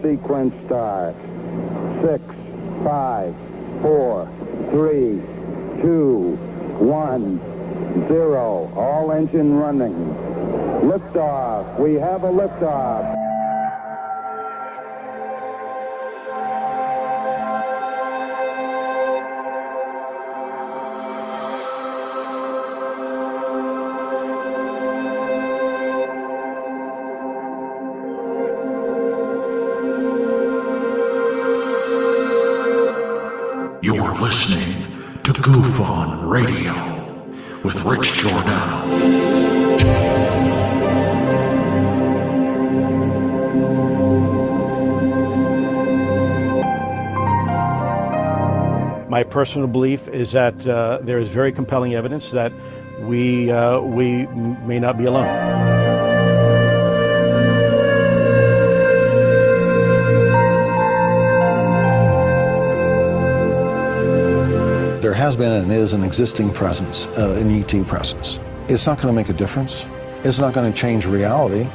sequence start. 6, 5, 4, 3, 2, 1, 0. All engine running. Liftoff. We have a liftoff. You're listening to GUFON Radio with Rich Giordano. My personal belief is that there is very compelling evidence that we may not be alone. There has been and is an existing presence, an ET presence. It's not going to make a difference. It's not going to change reality.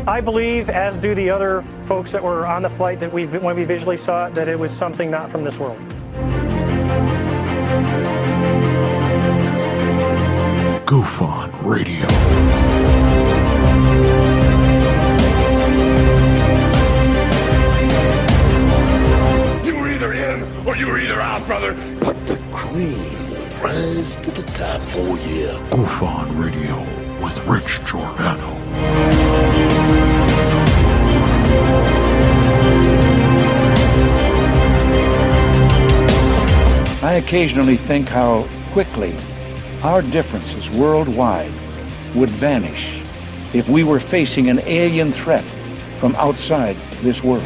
I believe, as do the other folks that were on the flight, that when we visually saw it, that it was something not from this world. GUFON Radio. Or you were either out, brother. But the cream will rise to the top, oh yeah. GUFON Radio with Rich Giordano. I occasionally think how quickly our differences worldwide would vanish if we were facing an alien threat from outside this world.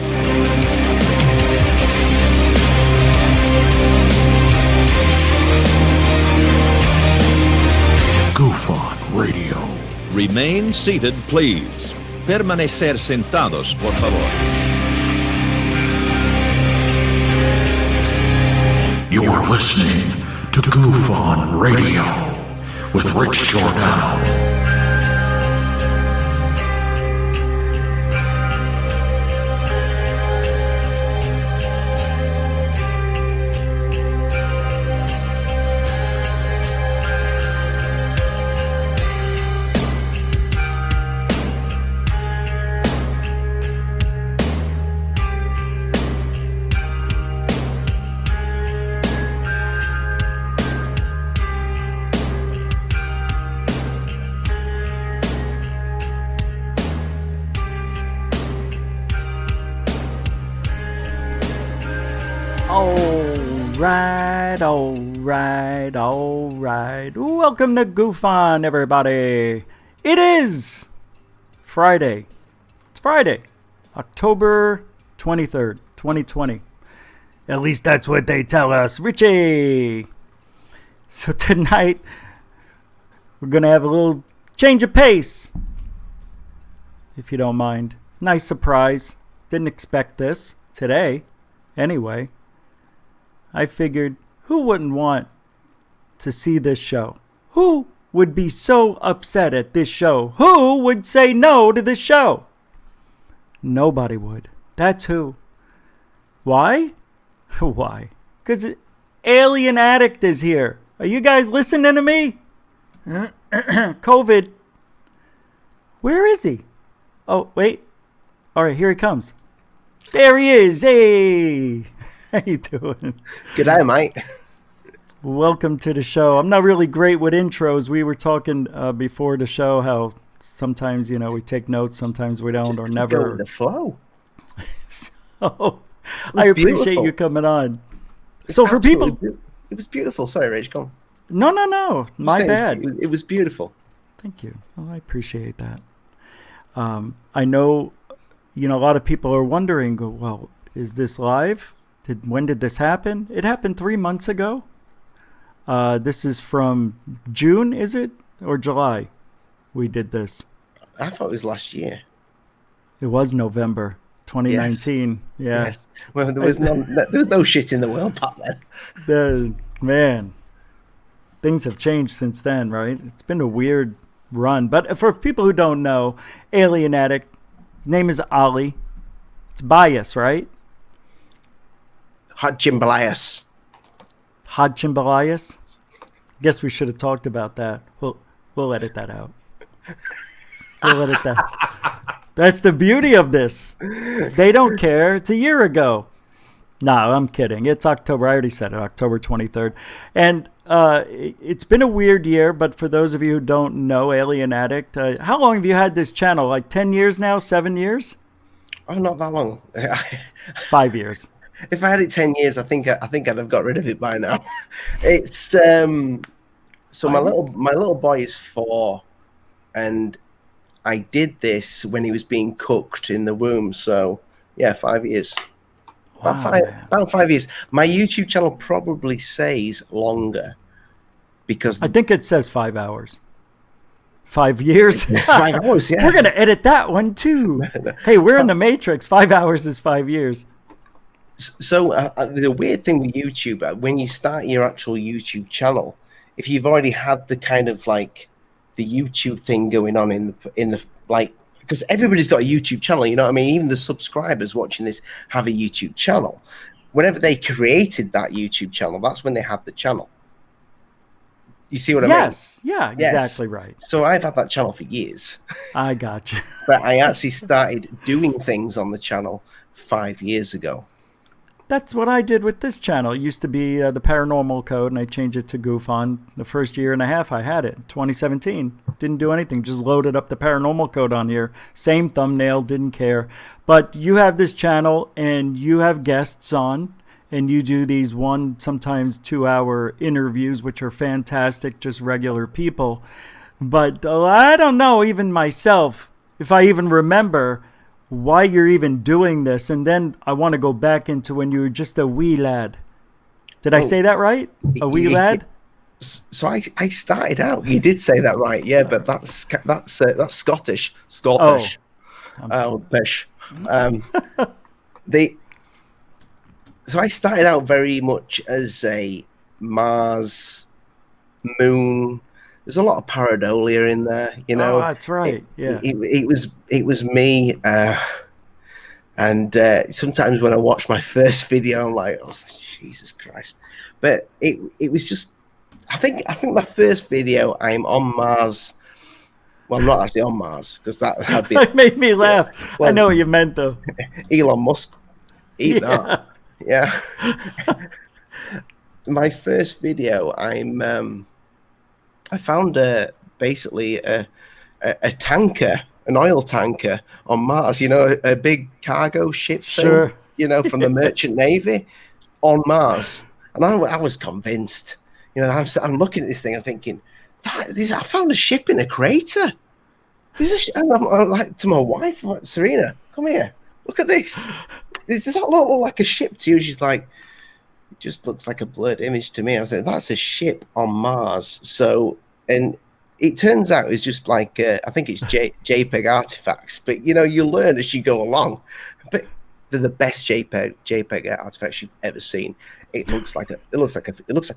GUFON Radio. Remain seated, please. Permanecer sentados, por favor. You're listening to GUFON Radio with Rich Giordano. All right. Welcome to GUFON, everybody. It is Friday. It's Friday, October 23rd, 2020. At least that's what they tell us. Richie! So tonight, we're going to have a little change of pace, if you don't mind. Nice surprise. Didn't expect this today. Anyway, I figured, who wouldn't want to see this show? Who would be so upset at this show? Who would say no to this show? Nobody would. That's who. Why? Why? Because Alien Addict is here. Are you guys listening to me? COVID. Where is he? Oh, wait. All right, here he comes. There he is. Hey. How you doing? G'day, mate. Welcome to the show. I'm not really great with intros. We were talking before the show how sometimes, we take notes, sometimes we don't, or never. Go with the flow. So I appreciate you coming on. So for people, it was beautiful. Sorry, Rach, go on. No, my bad. It was beautiful. Thank you. Well, I appreciate that. I know, a lot of people are wondering, well, is this live? When did this happen? It happened 3 months ago. This is from June, is it? Or July? We did this. I thought it was last year. It was November 2019. Yes. Yeah. Yes. Well, there was no shit in the world back then. Man. things have changed since then, right? It's been a weird run. But for people who don't know, Alien Addict, his name is Ali. It's bias, right? Hodgimbalayas. Hodgimbalayas. Guess we should have talked about that. We'll edit that out. We'll edit that. That's the beauty of this. They don't care. It's a year ago. No, I'm kidding. It's October. I already said it, October 23rd. And it's been a weird year, but for those of you who don't know Alien Addict, how long have you had this channel? Like 10 years now? 7 years? Oh, not that long. 5 years. If I had it 10 years, I think I'd have got rid of it by now. It's so my little boy is 4, and I did this when he was being cooked in the womb. So yeah, 5 years. Wow, about 5 years. My YouTube channel probably says longer because I think it says 5 hours. 5 years. 5 hours. Yeah, we're gonna edit that one too. Hey, we're in the Matrix. 5 hours is 5 years. So the weird thing with YouTube, when you start your actual YouTube channel, if you've already had the kind of like the YouTube thing going on in the like, because everybody's got a YouTube channel, you know what I mean? Even the subscribers watching this have a YouTube channel. Whenever they created that YouTube channel, that's when they had the channel. You see what I mean? Yes. Yeah, exactly right. So I've had that channel for years. I got you. But I actually started doing things on the channel 5 years ago. That's what I did with this channel. It used to be the Paranormal Code, and I changed it to GUFON. The first year and a half I had it, 2017. Didn't do anything, just loaded up the Paranormal Code on here. Same thumbnail, didn't care. But you have this channel, and you have guests on, and you do these sometimes 2-hour interviews, which are fantastic, just regular people. But I don't know, even myself, if I even remember why you're even doing this. And then I want to go back into when you were just a wee lad. Did I say that right? A wee lad? So I started out. You did say that right, yeah. But that's Scottish. Scottish. Bish. So I started out very much as a Mars, Moon. There's a lot of pareidolia in there, you know. Oh, that's right. It was me, and sometimes when I watch my first video, I'm like, oh Jesus Christ! But it was just, I think my first video, I'm on Mars. Well, I'm not actually on Mars because that had been. It made me laugh. Well, I know what you meant though. Elon Musk, eat that. Yeah. My first video, I found basically a tanker, an oil tanker on Mars, you know, a big cargo ship thing, you know, from the Merchant Navy on Mars. And I was convinced, you know, I'm looking at this thing, I'm thinking, I found a ship in a crater. And I'm like to my wife, I'm like, Serena, come here, look at this. Does that look like a ship to you? She's like, it just looks like a blurred image to me. I was like, that's a ship on Mars. So, and it turns out it's just like, I think it's JPEG artifacts, but you know, you learn as you go along. But they're the best JPEG artifacts you've ever seen. It looks like a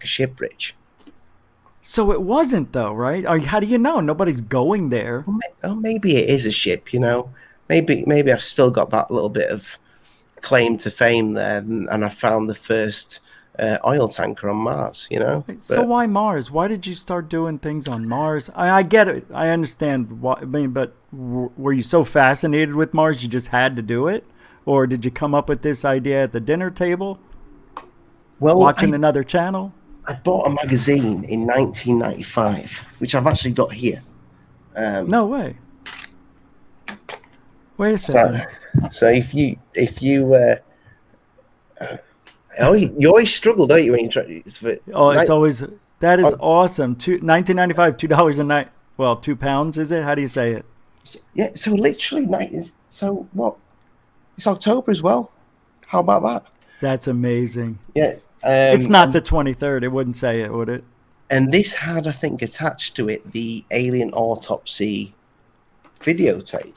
ship bridge. So it wasn't though, right? How do you know? Nobody's going there. Oh, maybe it is a ship, you know. Maybe I've still got that little bit of claim to fame there, and I found the first oil tanker on Mars, you know. So why Mars? Why did you start doing things on Mars? I get it. I understand why. I mean, but were you so fascinated with Mars you just had to do it, or did you come up with this idea at the dinner table? Well, watching another channel. I bought a magazine in 1995, which I've actually got here. No way. Wait a second. So if you you always struggle, don't you? When you try, it's always that is awesome. 1995, $2 a night. Well, £2 is it? How do you say it? Yeah. So literally, so what? It's October as well. How about that? That's amazing. Yeah. It's not the 23rd. It wouldn't say it, would it? And this had, I think, attached to it the Alien Autopsy videotape.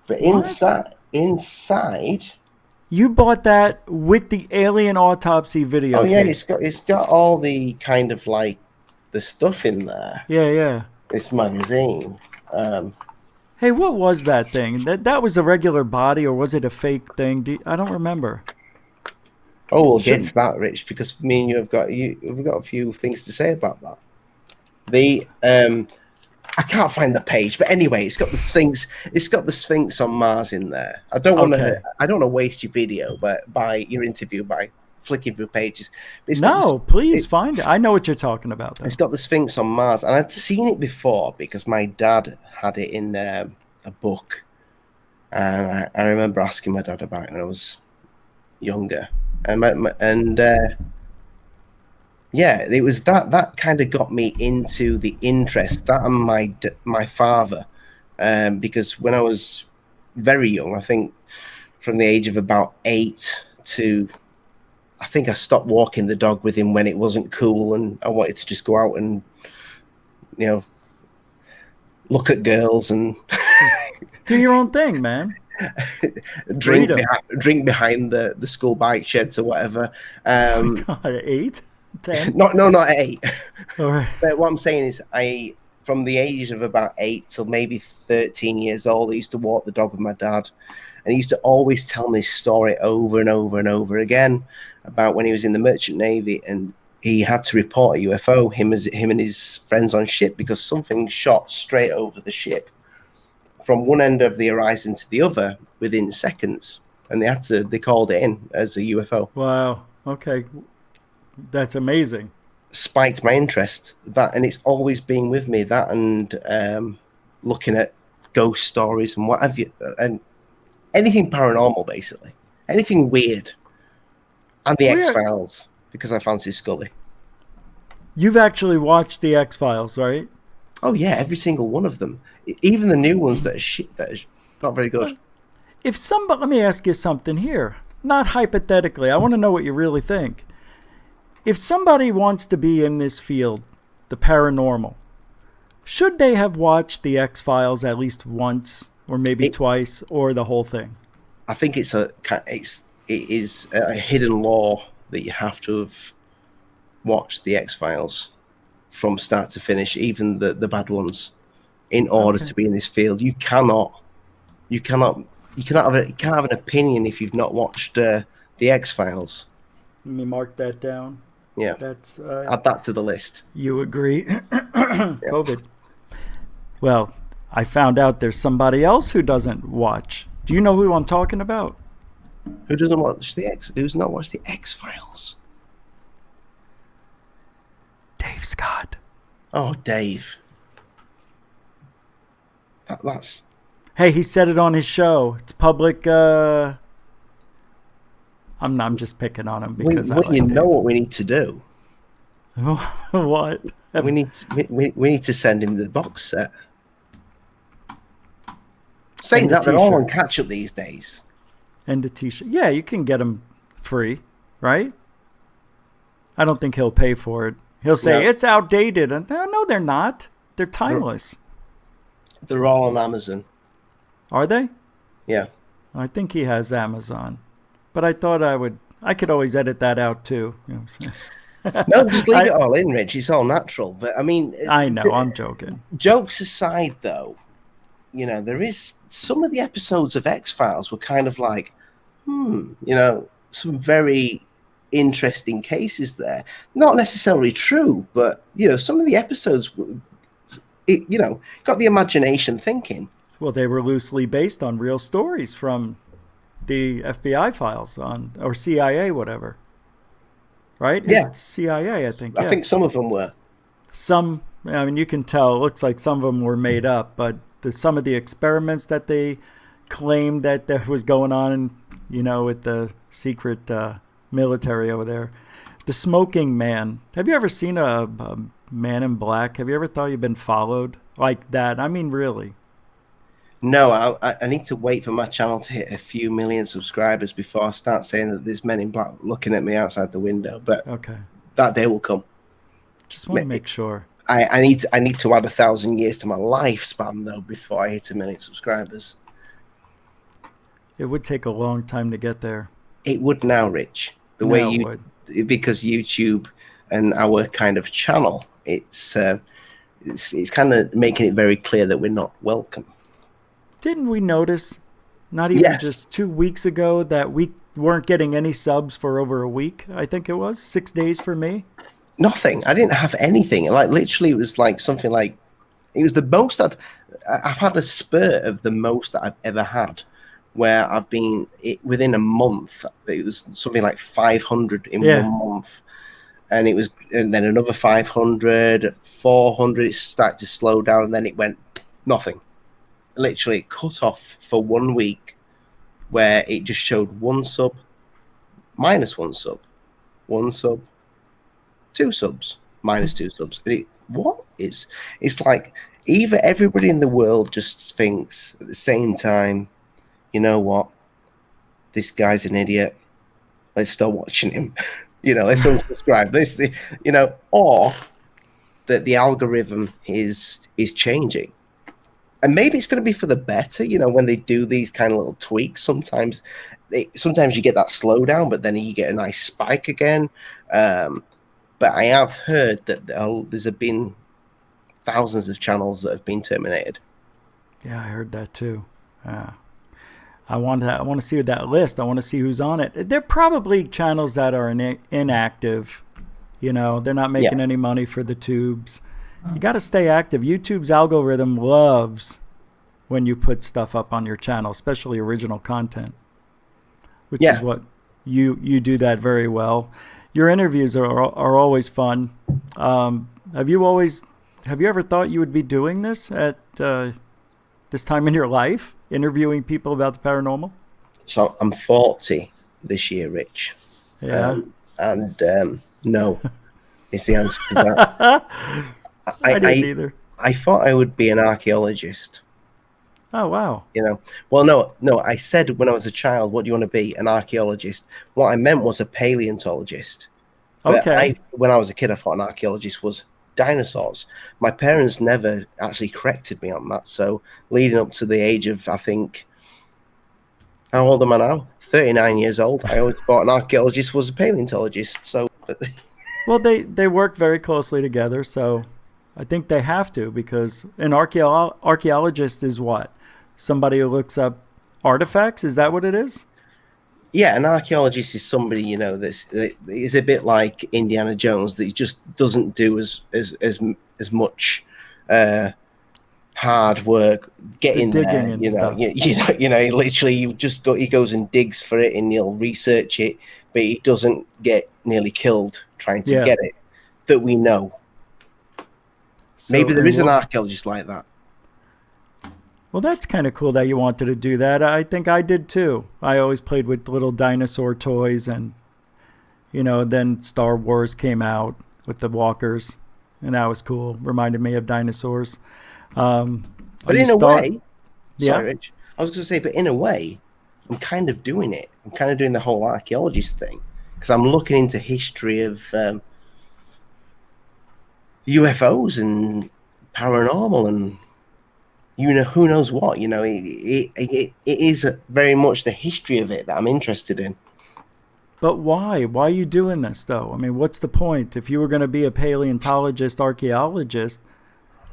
But inside, you bought that with the Alien Autopsy video. Oh yeah, tape. it's got all the kind of like the stuff in there. Yeah. This magazine. Hey, what was that thing? That was a regular body, or was it a fake thing? I don't remember. Oh, we'll get to that, Rich, because me and you have got a few things to say about that. I can't find the page, but anyway, it's got the Sphinx. It's got the Sphinx on Mars in there. I don't want to waste your video, but by your interview by flicking through pages. Please find it. I know what you're talking about, though. It's got the Sphinx on Mars, and I'd seen it before because my dad had it in a book, and I remember asking my dad about it when I was younger, yeah, it was that kind of got me into the interest. That and my father, because when I was very young, I think from the age of about 8 to, I think I stopped walking the dog with him when it wasn't cool, and I wanted to just go out and, look at girls and do your own thing, man. drink behind the school bike sheds or whatever. God, 8? 10? Not 8. All right. But what I'm saying is, from the age of about 8 till maybe 13 years old, I used to walk the dog with my dad, and he used to always tell me this story over and over and over again about when he was in the Merchant Navy and he had to report a UFO, him and his friends on ship, because something shot straight over the ship from one end of the horizon to the other within seconds, and they called it in as a UFO. Wow. Okay. That's amazing. Spiked my interest, and it's always been with me, that and looking at ghost stories and what have you, and anything paranormal, basically anything weird, and the X-Files, because I fancy Scully. You've actually watched the X-Files, right? Oh yeah, every single one of them, even the new ones that are shit, that is not very good. Let me ask you something here, not hypothetically, I want to know what you really think. If somebody wants to be in this field, the paranormal, should they have watched the X-Files at least once, or maybe twice, or the whole thing? I think it is a hidden law that you have to have watched the X-Files from start to finish, even the bad ones, in order to be in this field. You can't have an opinion if you've not watched the X-Files. Let me mark that down. Yeah, that's add that to the list. You agree? COVID. Well, I found out there's somebody else who doesn't watch. Do you know who I'm talking about? Who doesn't watch Who's not watched the X-Files? Dave Scott. Oh, Dave. That's. Hey, he said it on his show. It's public. I'm just picking on him because what we need to do. What? We need to send him the box set. Saying that, they're all on catch up these days. And a t-shirt. Yeah, you can get them free, right? I don't think he'll pay for it. He'll say it's outdated, and no, they're not. They're timeless. They're all on Amazon. Are they? Yeah. I think he has Amazon. But I thought I could always edit that out too. You know what I'm saying? No, just leave it all in, Rich. It's all natural. But I mean, I know, I'm joking. Jokes aside, though, there is some of the episodes of X-Files were kind of like, some very interesting cases there. Not necessarily true, but some of the episodes, got the imagination thinking. Well, they were loosely based on real stories from the FBI files or CIA, whatever. Right? Yeah. CIA, I think. I think some of them were. Some, you can tell, it looks like some of them were made up, but some of the experiments that they claimed that was going on, with the secret military over there. The smoking man. Have you ever seen a man in black? Have you ever thought you've been followed like that? I mean, really. No, I need to wait for my channel to hit a few million subscribers before I start saying that there's men in black looking at me outside the window. But okay, that day will come. Just want to make sure. I need to add 1,000 years to my lifespan though before I hit 1 million subscribers. It would take a long time to get there. It would now, Rich. Because YouTube and our kind of channel it's kind of making it very clear that we're not welcome. Didn't we notice, not even Yes. just 2 weeks ago, that we weren't getting any subs for over a week? I think it was 6 days for me. Nothing. I didn't have anything. Like literally, it was like something like it was the most I've had a spurt of the most that I've ever had, where I've been within a month. It was something like 500 in 1 month, and then another 500, 400. It started to slow down, and then it went nothing. Literally it cut off for 1 week, where it just showed 1 sub, -1 sub, 1 sub, 2 subs, -2 subs. And it's like either everybody in the world just thinks at the same time, you know what, this guy's an idiot, let's start watching him. Let's unsubscribe. Or that the algorithm is changing. And maybe it's going to be for the better, when they do these kind of little tweaks. Sometimes you get that slowdown, but then you get a nice spike again. But I have heard that there's been thousands of channels that have been terminated. Yeah, I heard that too. I want to see that list. I want to see who's on it. They're probably channels that are inactive. They're not making any money for the tubes. You got to stay active. YouTube's algorithm loves when you put stuff up on your channel, especially original content, which is what you do that very well. Your interviews are always fun. Have you ever thought you would be doing this at this time in your life, interviewing people about the paranormal? So I'm 40 this year, Rich. Yeah. No, is the answer to that. I didn't either. I thought I would be an archaeologist. Oh, wow. Well, no. I said when I was a child, what do you want to be? An archaeologist. What I meant was a paleontologist. Okay. When I was a kid, I thought an archaeologist was dinosaurs. My parents never actually corrected me on that. So leading up to the age of, I think, how old am I now? 39 years old. I always thought an archaeologist was a paleontologist. So, well, they work very closely together. So I think they have to, because an archaeologist is what? Somebody who looks up artifacts? Is that what it is? Yeah, an archaeologist is somebody, that is a bit like Indiana Jones, that he just doesn't do as much hard work getting there. He literally he goes and digs for it and he'll research it, but he doesn't get nearly killed trying to get it. That we know. So, maybe there is an archaeologist like that. Well, that's kind of cool that you wanted to do that. I think I did too. I always played with little dinosaur toys, and then Star Wars came out with the walkers, and that was cool. Reminded me of dinosaurs. But in a way, sorry, Rich, I was going to say, but in a way, I'm kind of doing it. I'm kind of doing the whole archaeologist thing, because I'm looking into history of UFOs and paranormal and who knows what. It is very much the history of it that I'm interested in. But why are you doing this though? I mean, what's the point? If you were going to be a paleontologist, archaeologist,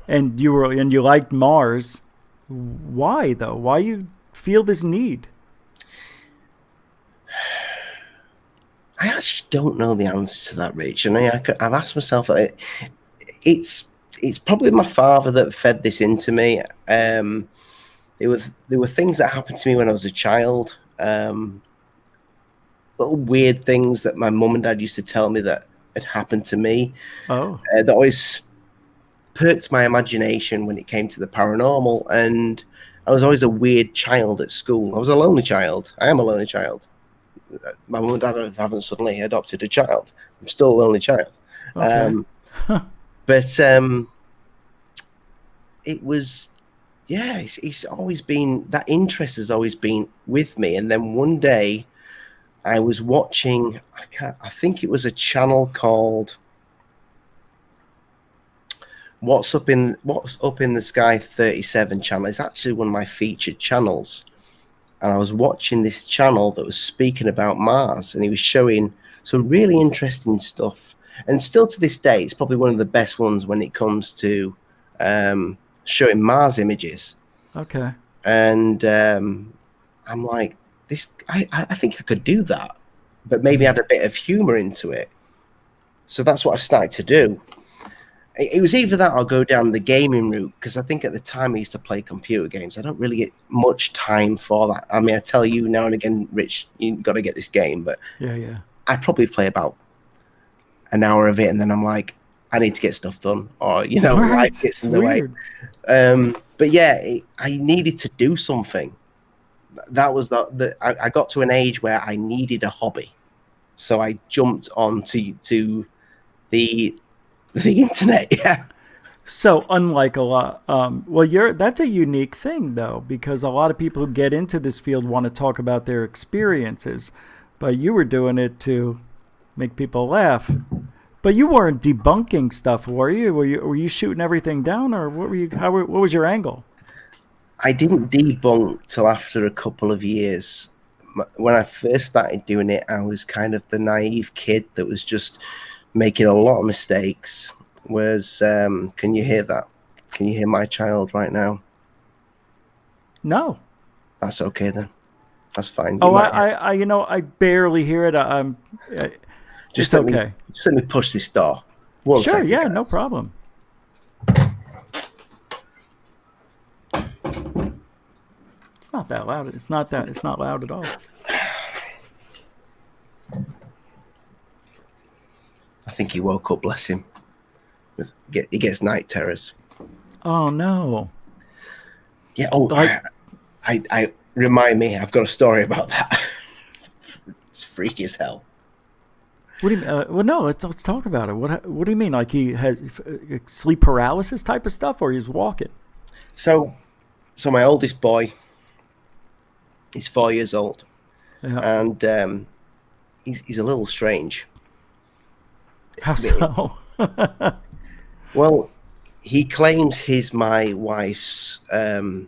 and you liked Mars, why though? Why you feel this need? I actually don't know the answer to that, Rich. And I've asked myself that. It's probably my father that fed this into me. There were things that happened to me when I was a child. Little weird things that my mum and dad used to tell me that had happened to me. Oh. That always perked my imagination when it came to the paranormal. And I was always a weird child at school. I was a lonely child. I am a lonely child. My mum and dad haven't suddenly adopted a child. I'm still a lonely child. Okay. But it was, it's always been, that interest has always been with me. And then one day I was watching, I think it was a channel called What's Up in the Sky 37 channel. It's actually one of my featured channels. And I was watching this channel that was speaking about Mars, and he was showing some really interesting stuff. and still to this day, it's probably one of the best ones when it comes to showing Mars images. Okay. And I'm like, I think I could do that, but maybe add a bit of humor into it. So that's what I started to do. It was either that or go down the gaming route, because I think at the time I used to play computer games. I don't really get much time for that. I mean, I tell you now and again, Rich, you got to get this game, but yeah, I probably play about an hour of it, and then I'm like, I need to get stuff done, or life gets in the way. But yeah, I needed to do something. That was I got to an age where I needed a hobby, so I jumped onto the internet. Yeah. So unlike a lot, that's a unique thing though, because a lot of people who get into this field want to talk about their experiences, but you were doing it to make people laugh. But you weren't debunking stuff, were you? Were you shooting everything down, or what were you? What was your angle? I didn't debunk till after a couple of years. When I first started doing it, I was kind of the naive kid that was just making a lot of mistakes. Can you hear that? Can you hear my child right now? No. That's okay then. That's fine. I barely hear it. Just okay. Just let me push this door. Sure, second, yeah, guys. No problem. It's not that loud. It's not loud at all. I think he woke up, bless him. He gets night terrors. Oh no. Yeah. Oh, I remind me. I've got a story about that. It's freaky as hell. What do you mean? Well, no. Let's talk about it. What do you mean? Like he has sleep paralysis type of stuff, or he's walking? So my oldest boy, he's 4 years old, and he's a little strange. How so? Well, he claims he's my wife's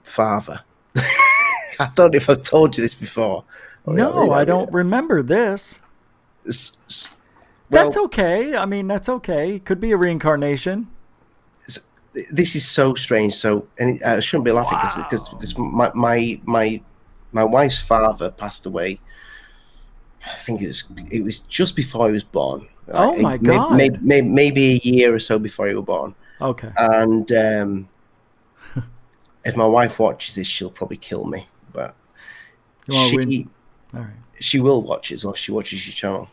father. I don't know if I've told you this before. No, I don't remember this. That's okay. I mean, that's okay. Could be a reincarnation. This is so strange. So, and I shouldn't be laughing because my wife's father passed away. I think it was just before he was born. Oh my God! Maybe a year or so before he was born. Okay. And if my wife watches this, she'll probably kill me. But she will watch it as well. She watches your channel.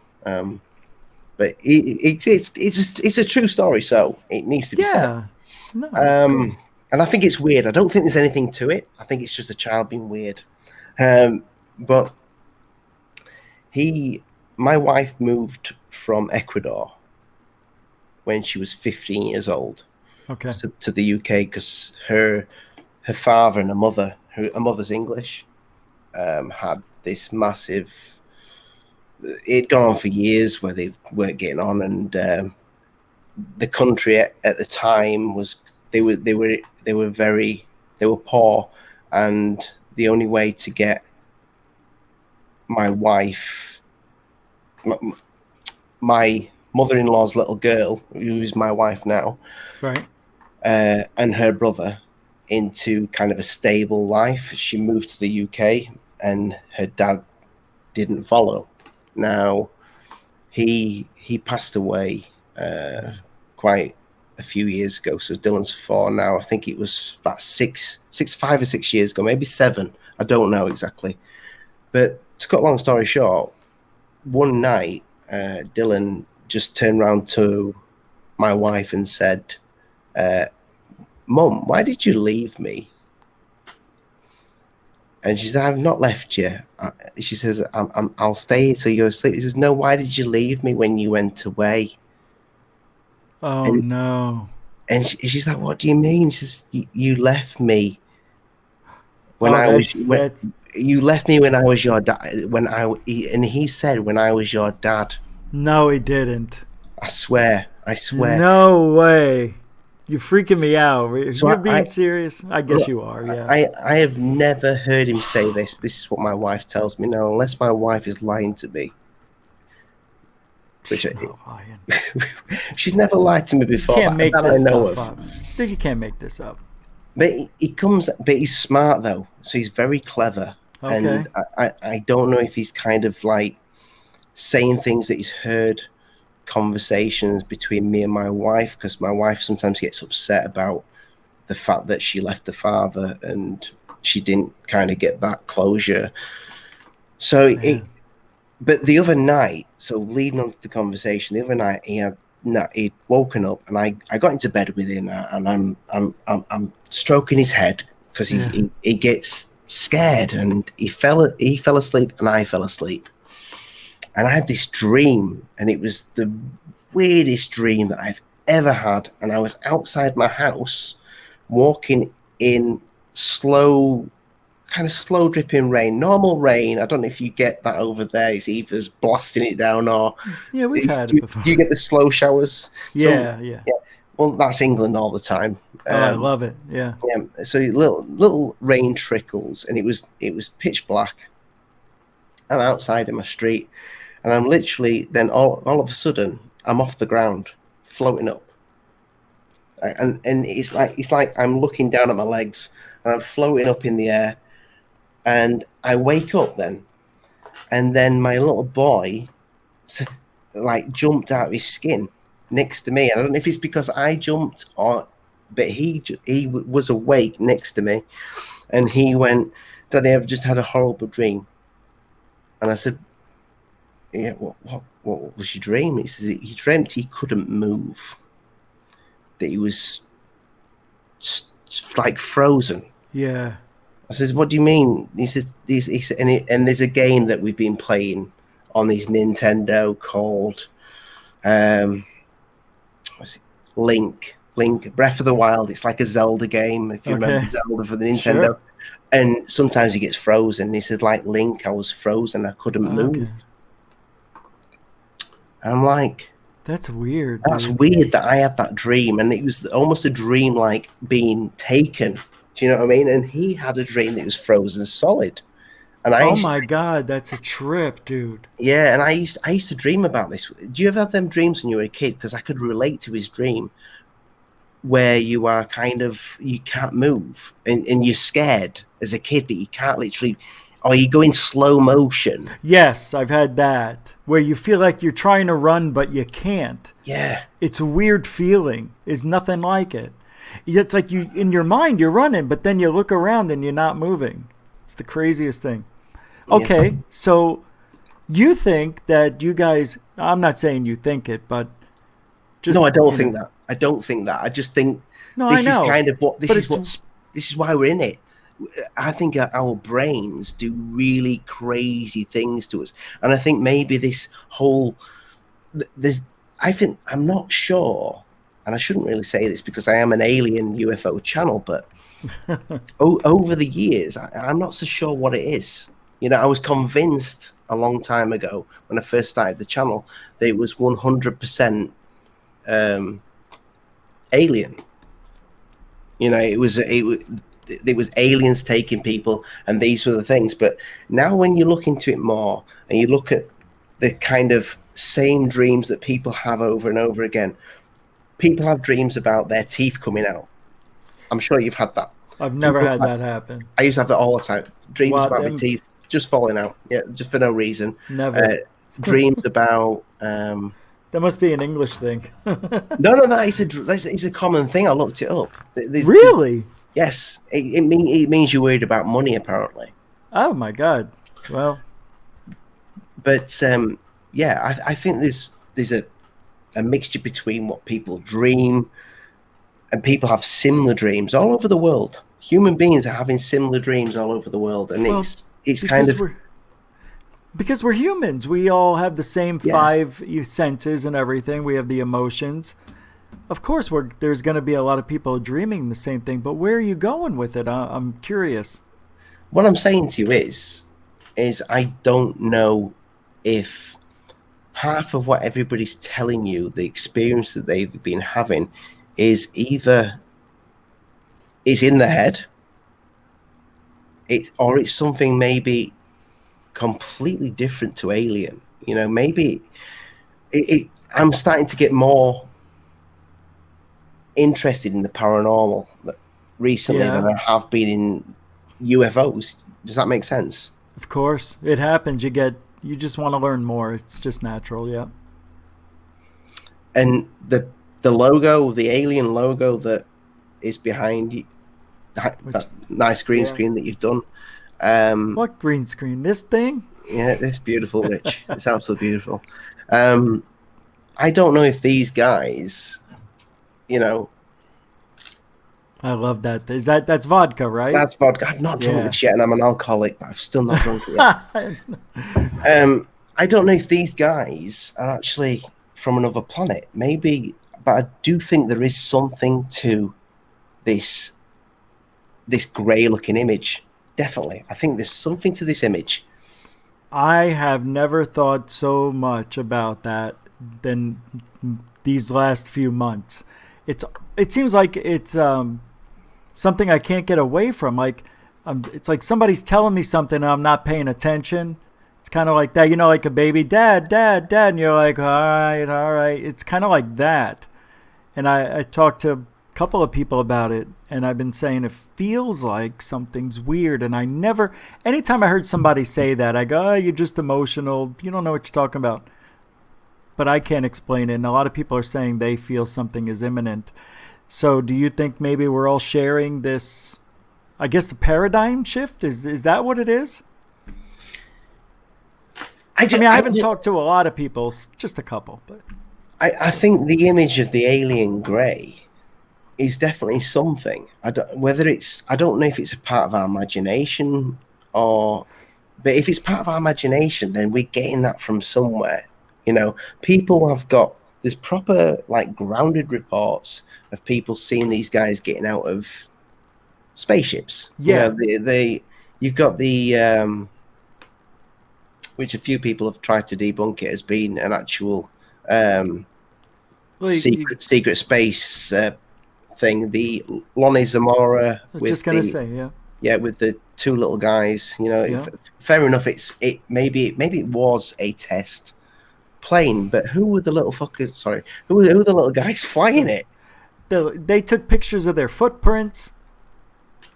But it's a true story, so it needs to be said. No, cool. And I think it's weird. I don't think there's anything to it. I think it's just a child being weird. But my wife moved from Ecuador when she was 15 years old. Okay. To the UK because her father and her mother's English, had this massive. It'd gone on for years where they weren't getting on, and the country at the time was they were poor, and the only way to get my wife, my mother-in-law's little girl, who is my wife now, right, and her brother into kind of a stable life. She moved to the UK, and her dad didn't follow. Now, he passed away quite a few years ago. So Dylan's 4 now. I think it was about 5 or 6 years ago, maybe 7. I don't know exactly. But to cut a long story short, one night, Dylan just turned around to my wife and said, "Mum, why did you leave me?" And she said, "I've not left you." She says, I'll stay here till you go to sleep." He says, "No, why did you leave me when you went away?" Oh, no. And she's like, "What do you mean?" She says, "You left me when you left me when I was your dad. And he said, when I was your dad." No, he didn't. I swear. No way. You're freaking me out. If you're being serious, I guess you are, yeah. I have never heard him say this. This is what my wife tells me now, unless my wife is lying to me. Which She's not lying. she's never lied to me before. Can't make that this I know stuff of. up. You can't make this up. But but he's smart though, so he's very clever. Okay. And I don't know if he's kind of like saying things that he's heard conversations between me and my wife, because my wife sometimes gets upset about the fact that she left the father and she didn't kind of get that closure. So but the other night, so leading on to the conversation, the other night he'd woken up and I got into bed with him and I'm stroking his head because he gets scared and he fell asleep and I fell asleep. And I had this dream, and it was the weirdest dream that I've ever had. And I was outside my house, walking in slow dripping rain, normal rain. I don't know if you get that over there. It's either blasting it down or... Yeah, we've had it before. Do you get the slow showers? Yeah. Well, that's England all the time. I love it. Yeah. So little rain trickles, and it was pitch black. I'm outside in my street, and I'm literally then all of a sudden I'm off the ground, floating up, and it's like I'm looking down at my legs, and I'm floating up in the air, and I wake up then, and then my little boy, like jumped out of his skin next to me. And I don't know if it's because I jumped but he was awake next to me, and he went, "Daddy, I've just had a horrible dream." And I said, "Yeah, what was your dream?" He says he dreamt he couldn't move, that he was like frozen. Yeah. I says, "What do you mean?" He says, and there's a game that we've been playing on his Nintendo called Link, Breath of the Wild. It's like a Zelda game, if you remember Zelda for the Nintendo. Sure. And sometimes he gets frozen. He said, like Link, I was frozen. I couldn't move. And I'm like, that's weird. That's weird that I had that dream. And it was almost a dream like being taken. Do you know what I mean? And he had a dream that was frozen solid. And oh my God, that's a trip, dude. Yeah, and I used to dream about this. Do you ever have them dreams when you were a kid? Because I could relate to his dream, where you are you can't move and you're scared as a kid that you can't literally, or you go in slow motion. Yes, I've had that, where you feel like you're trying to run but you can't. Yeah, it's a weird feeling. It's nothing like it. It's like you, in your mind, you're running, but then you look around and you're not moving. It's the craziest thing. Okay, yeah. So you think that you guys, I'm not saying you think it, but just... No, I don't think that. I don't think that. I just think this is kind of what, this is why we're in it. I think our brains do really crazy things to us. And I think maybe this whole, I'm not sure, and I shouldn't really say this because I am an alien UFO channel, but over the years, I'm not so sure what it is. You know, I was convinced a long time ago when I first started the channel that it was 100% alien. You know, it was aliens taking people, and these were the things. But now when you look into it more and you look at the kind of same dreams that people have over and over again, people have dreams about their teeth coming out. I'm sure you've had that. I've never had that happen. I used to have that all the time. Dreams about my teeth just falling out. Yeah, just for no reason. Never. Dreams about... that must be an English thing. No, it's a common thing. I looked it up. Really? Yes. It means you're worried about money, apparently. Oh, my God. Well... But, yeah, I think there's a mixture between what people dream, and people have similar dreams all over the world. Human beings are having similar dreams all over the world, and it's kind of... Because we're humans. We all have the same five senses and everything. We have the emotions. Of course, there's going to be a lot of people dreaming the same thing, but where are you going with it? I'm curious. What I'm saying to you is I don't know if half of what everybody's telling you, the experience that they've been having, is either is in the head, or it's something maybe completely different to alien. You know, maybe I'm starting to get more interested in the paranormal recently than I have been in UFOs. Does that make sense? Of course, it happens. You just want to learn more. It's just natural, yeah. And the logo, the alien logo that is behind you, that nice green screen that you've done. What green screen? This thing? Yeah, it's beautiful, Rich. It's absolutely beautiful. I don't know if these guys, you know. I love that. That's vodka, right? That's vodka. I've not drunk this yet, and I'm an alcoholic, but I've still not drunk it yet. I don't know if these guys are actually from another planet. Maybe, but I do think there is something to this grey-looking image. Definitely. I think there's something to this image. I have never thought so much about that than these last few months. It seems like it's something I can't get away from. Like it's like somebody's telling me something and I'm not paying attention. It's kind of like that, you know, like a baby, dad, and you're like, all right. It's kind of like that. And I talked to a couple of people about it, and I've been saying it feels like something's weird. And anytime I heard somebody say that, I go, oh, you're just emotional. You don't know what you're talking about. But I can't explain it. And a lot of people are saying they feel something is imminent. So do you think maybe we're all sharing this, I guess, a paradigm shift? Is that what it is? I haven't talked to a lot of people, just a couple. But I think the image of the alien grey is definitely something. I don't know if it's a part of our imagination but if it's part of our imagination, then we're getting that from somewhere. You know, there's proper like grounded reports of people seeing these guys getting out of spaceships. Yeah, you know, you've got the which a few people have tried to debunk it as being an actual secret space thing. The Lonnie Zamora. I was just gonna say, yeah. Yeah, with the two little guys. You know, fair enough. Maybe it was a test plane, but who were the little fuckers? Sorry, who were the little guys flying it? They took pictures of their footprints,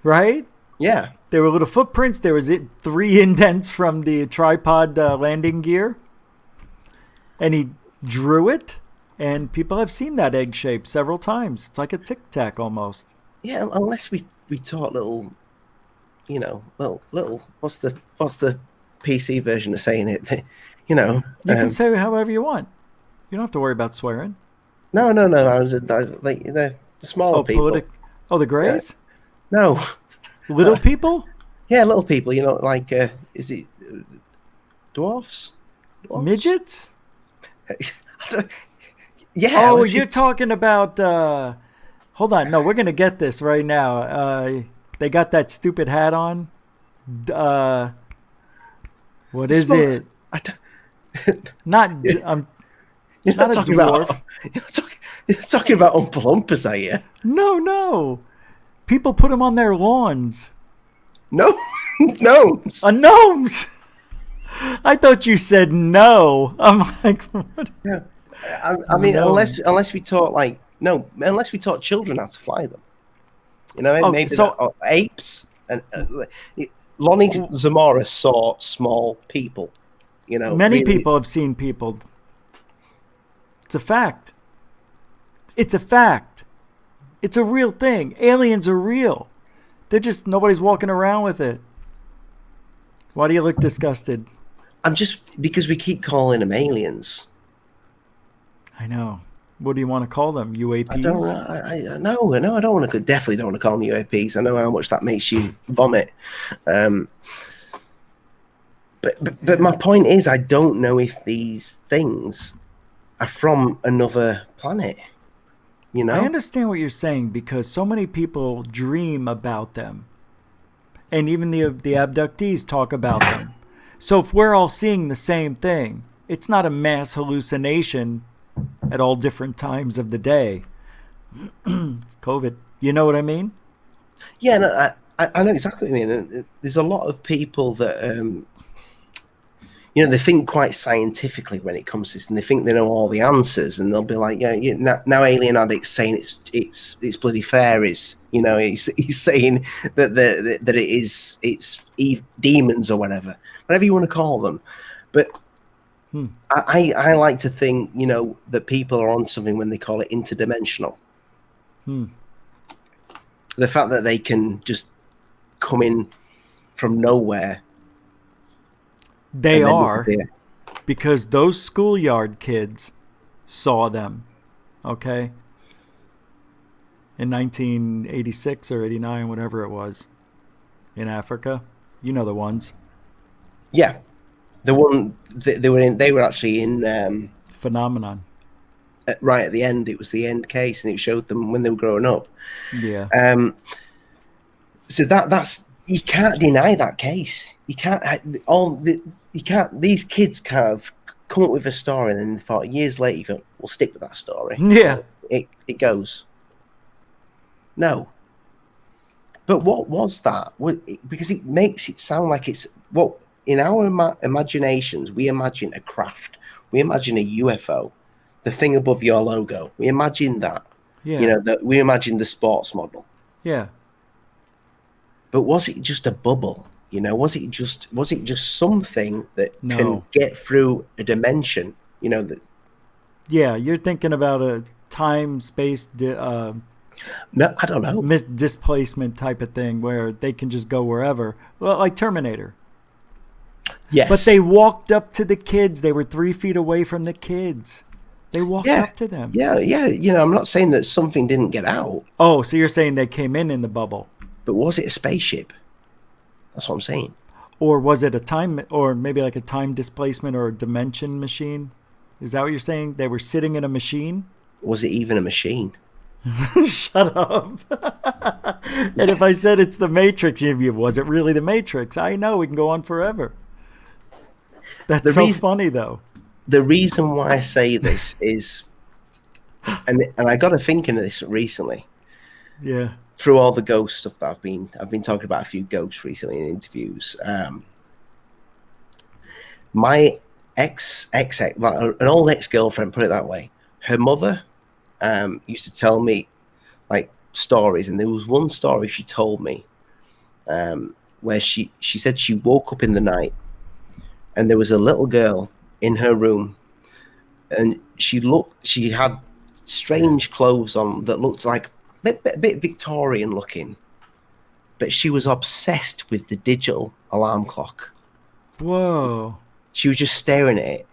right? Yeah, there were little footprints. There was 3 indents from the tripod landing gear, and he drew it. And people have seen that egg shape several times. It's like a tic tac almost. Yeah, unless we taught little, you know, little. What's the PC version of saying it? You know, you can say however you want. You don't have to worry about swearing. No. Like the smaller people. The Greys? No. Little people? Yeah, little people. You know, like is it dwarfs? Midgets? Yeah. Oh, you're talking about. Hold on. No, we're gonna get this right now. They got that stupid hat on. What is it? Not. You're not talking a dwarf. You're talking about Oompa Loompas, are you? No. People put them on their lawns. No, gnomes. Gnomes. I thought you said no. I'm like, what? Yeah. I mean, unless we taught unless we taught children how to fly them. You know, maybe apes and Lonnie Zamora saw small people. You know, many people have seen people. It's a fact. It's a real thing. Aliens are real. They're just nobody's walking around with it. Why do you look disgusted? Because we keep calling them aliens. I know. What do you want to call them? UAPs? I definitely don't want to call them UAPs. I know how much that makes you vomit. But my point is, I don't know if these things are from another planet. You know? I understand what you're saying because so many people dream about them. And even the abductees talk about them. So if we're all seeing the same thing, it's not a mass hallucination at all different times of the day. It's COVID. You know what I mean? Yeah, no, I know exactly what you mean. There's a lot of people that, you know, they think quite scientifically when it comes to this, and they think they know all the answers, and they'll be like, now Alien Addict's saying it's bloody fairies, you know, he's saying that it's demons or whatever you want to call them, but I like to think, you know, that people are on something when they call it interdimensional. The fact that they can just come in from nowhere. They are, because those schoolyard kids saw them, okay? In 1986 or 89, whatever it was, in Africa. You know the ones. Yeah. The one they were actually in Phenomenon. Right at the end, it was the end case, and it showed them when they were growing up. Yeah. So that's, you can't deny that case. You can't. These kids kind of come up with a story, and then thought years later, you go, "We'll stick with that story." Yeah. It goes. No. But what was that? Because it makes it sound like it's what in our imaginations we imagine a craft, we imagine a UFO, the thing above your logo. We imagine that. Yeah. You know, that we imagine the sports model. Yeah. But was it just a bubble? You know, was it just something that can get through a dimension? You know that. Yeah, you're thinking about a time-space. No, I don't know. Displacement type of thing where they can just go wherever. Well, like Terminator. Yes. But they walked up to the kids. They were 3 feet away from the kids. They walked up to them. Yeah. You know, I'm not saying that something didn't get out. Oh, so you're saying they came in the bubble. But was it a spaceship? That's what I'm saying. Or was it a time, or maybe like a time displacement or a dimension machine? Is that what you're saying? They were sitting in a machine? Was it even a machine? Shut up. And if I said it's the Matrix, was it really the Matrix? I know, we can go on forever. That's so funny, though. The reason why I say this is, and I got to thinking of this recently. Yeah. Through all the ghost stuff that I've been talking about a few ghosts recently in interviews. My an old ex-girlfriend, put it that way, her mother used to tell me like stories, and there was one story she told me where she said she woke up in the night and there was a little girl in her room, and she had strange clothes on that looked like a bit Victorian looking, but she was obsessed with the digital alarm clock. Whoa. She was just staring at it.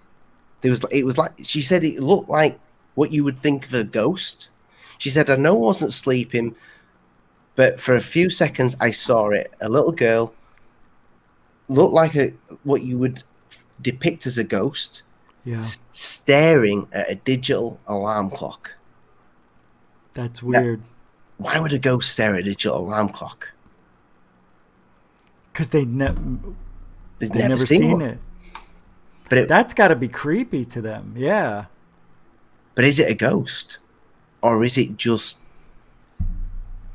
It was like, she said it looked like what you would think of a ghost. She said, I know I wasn't sleeping, but for a few seconds I saw it. A little girl, looked like what you would depict as a ghost, staring at a digital alarm clock. That's weird. Now, why would a ghost stare at a digital alarm clock? Because they've never seen it. But that's got to be creepy to them. Yeah. But is it a ghost, or is it just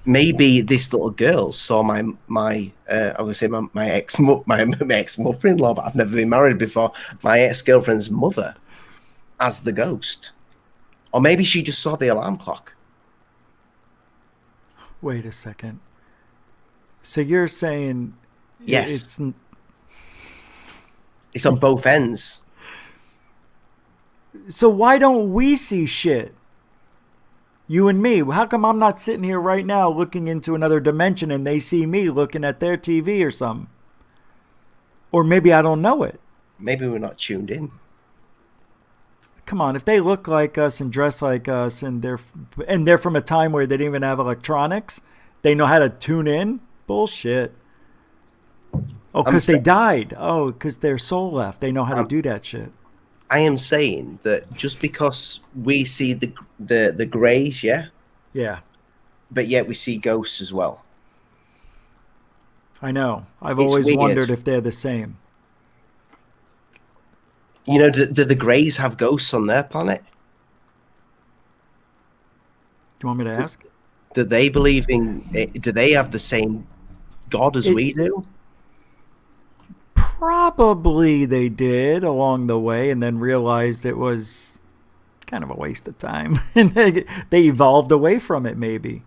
maybe this little girl saw my I would say my ex mother-in-law, but I've never been married before. My ex-girlfriend's mother as the ghost, or maybe she just saw the alarm clock. Wait a second. So you're saying yes, it's on both ends. So why don't we see shit? You and me. How come I'm not sitting here right now looking into another dimension and they see me looking at their TV or something? Or maybe I don't know it. Maybe we're not tuned in. Come on, if they look like us and dress like us and they're from a time where they didn't even have electronics, they know how to tune in? Bullshit. Oh, because they died. Oh, because their soul left. They know how to do that shit. I am saying that just because we see the greys, yeah, but yet we see ghosts as well. I know. I've always wondered if they're the same. You know, do the greys have ghosts on their planet? Do you want me to ask? Do they believe in? Do they have the same God as we do? Probably they did along the way and then realized it was kind of a waste of time. And they evolved away from it, maybe.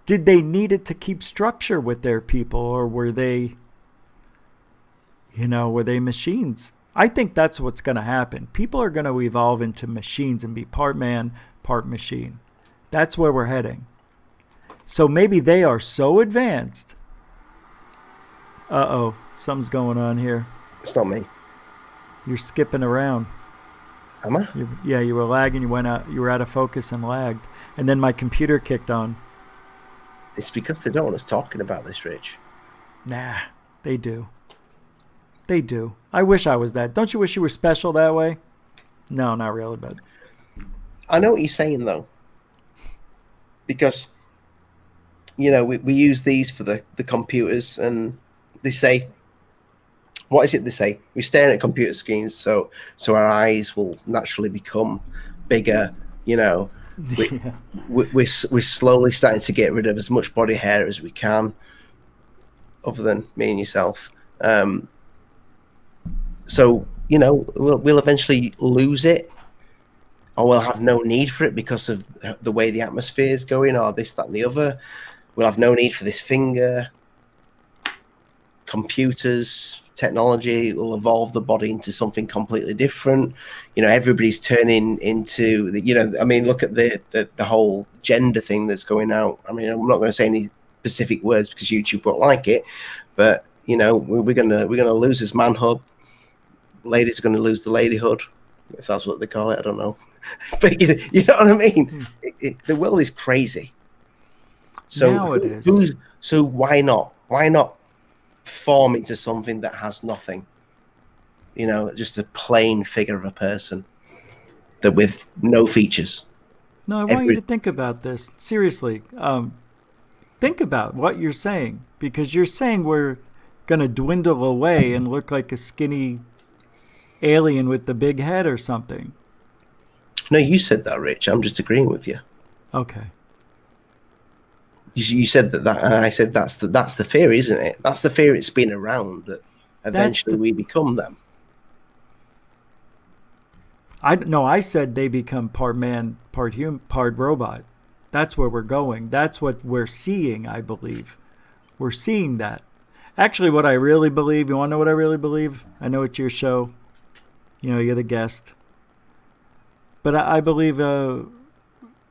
Did they need it to keep structure with their people, or were they machines? I think that's what's going to happen. People are going to evolve into machines and be part man, part machine. That's where we're heading. So maybe they are so advanced. Uh-oh, something's going on here. It's not me. You're skipping around. Am I? You were lagging. You were out of focus and lagged. And then my computer kicked on. It's because they don't want us talking about this, Rich. Nah, they do. They do. I wish I was that. Don't you wish you were special that way? No, not really, but... I know what you're saying, though. Because, we use these for the computers, and they say... What is it they say? We're staring at computer screens, so our eyes will naturally become bigger, We're slowly starting to get rid of as much body hair as we can, other than me and yourself. So we'll eventually lose it, or we'll have no need for it because of the way the atmosphere is going, or this, that, and the other. We'll have no need for this finger. Computers, technology will evolve the body into something completely different. Everybody's turning into look at the whole gender thing that's going out. I mean, I'm not going to say any specific words because YouTube won't like it, but we're gonna lose this manhood. Ladies are going to lose the ladyhood, if that's what they call it. I don't know, but you know what I mean. The world is crazy. So now it is. So why not? Why not form into something that has nothing? Just a plain figure of a person that with no features. No, I want you to think about this seriously. Think about what you're saying, because you're saying we're going to dwindle away and look like a skinny alien with the big head or something. No, you said that, Rich. I'm just agreeing with you. Okay. You said that, and I said that's the theory, isn't it? That's the theory. It's been around that eventually we become them. I said they become part man, part human, part robot. That's where we're going. That's what we're seeing, I believe. We're seeing that. Actually, what I really believe, you want to know what I really believe? I know it's your show. You're the guest. But I believe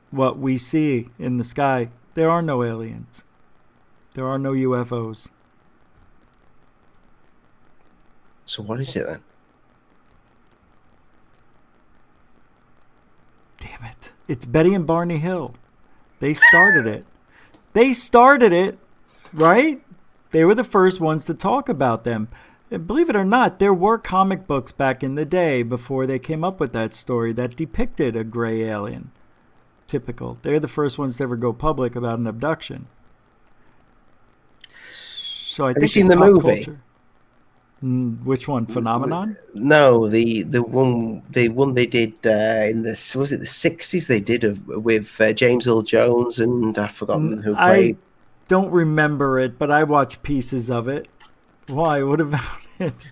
what we see in the sky, there are no aliens. There are no UFOs. So what is it then? Damn it. It's Betty and Barney Hill. They started it. They started it, right? They were the first ones to talk about them. And believe it or not, there were comic books back in the day before they came up with that story that depicted a gray alien. Typical. They're the first ones to ever go public about an abduction. So I think Have you seen the movie? Culture. Which one? Phenomenon? No, the one they did in the, was it the 60s? They did with James Earl Jones, and I've forgotten who played. I don't remember it, but I watched pieces of it. Why? What about it?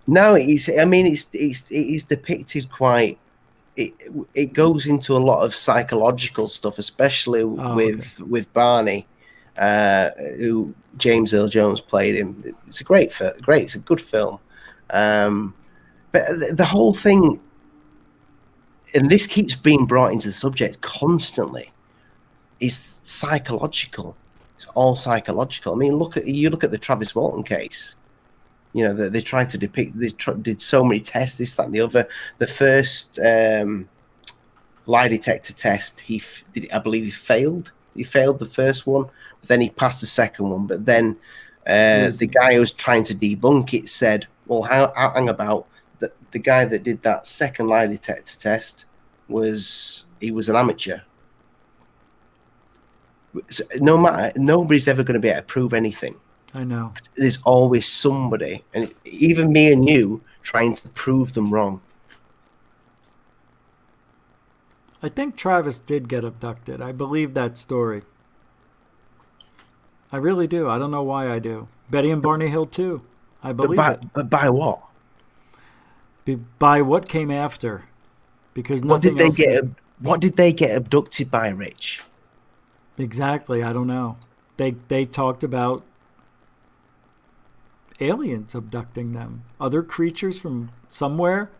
No, it's depicted quite. It goes into a lot of psychological stuff, especially with Barney, who James Earl Jones played him. It's a it's a good film. But the whole thing, and this keeps being brought into the subject constantly, is psychological. It's all psychological. I mean, look at the Travis Walton case. They tried to depict. They did so many tests, this, that, and the other. The first lie detector test, I believe he failed. He failed the first one, but then he passed the second one. But then the guy who was trying to debunk it said, "Well, hang about the guy that did that second lie detector test was an amateur." So nobody's ever going to be able to prove anything. I know. There's always somebody, and even me and you, trying to prove them wrong. I think Travis did get abducted. I believe that story. I really do. I don't know why I do. Betty and Barney Hill too. I believe it. But by what? By what came after? Because What did nothing they else get? could- What did they get abducted by, Rich? Exactly. I don't know. They talked about aliens abducting them, other creatures from somewhere,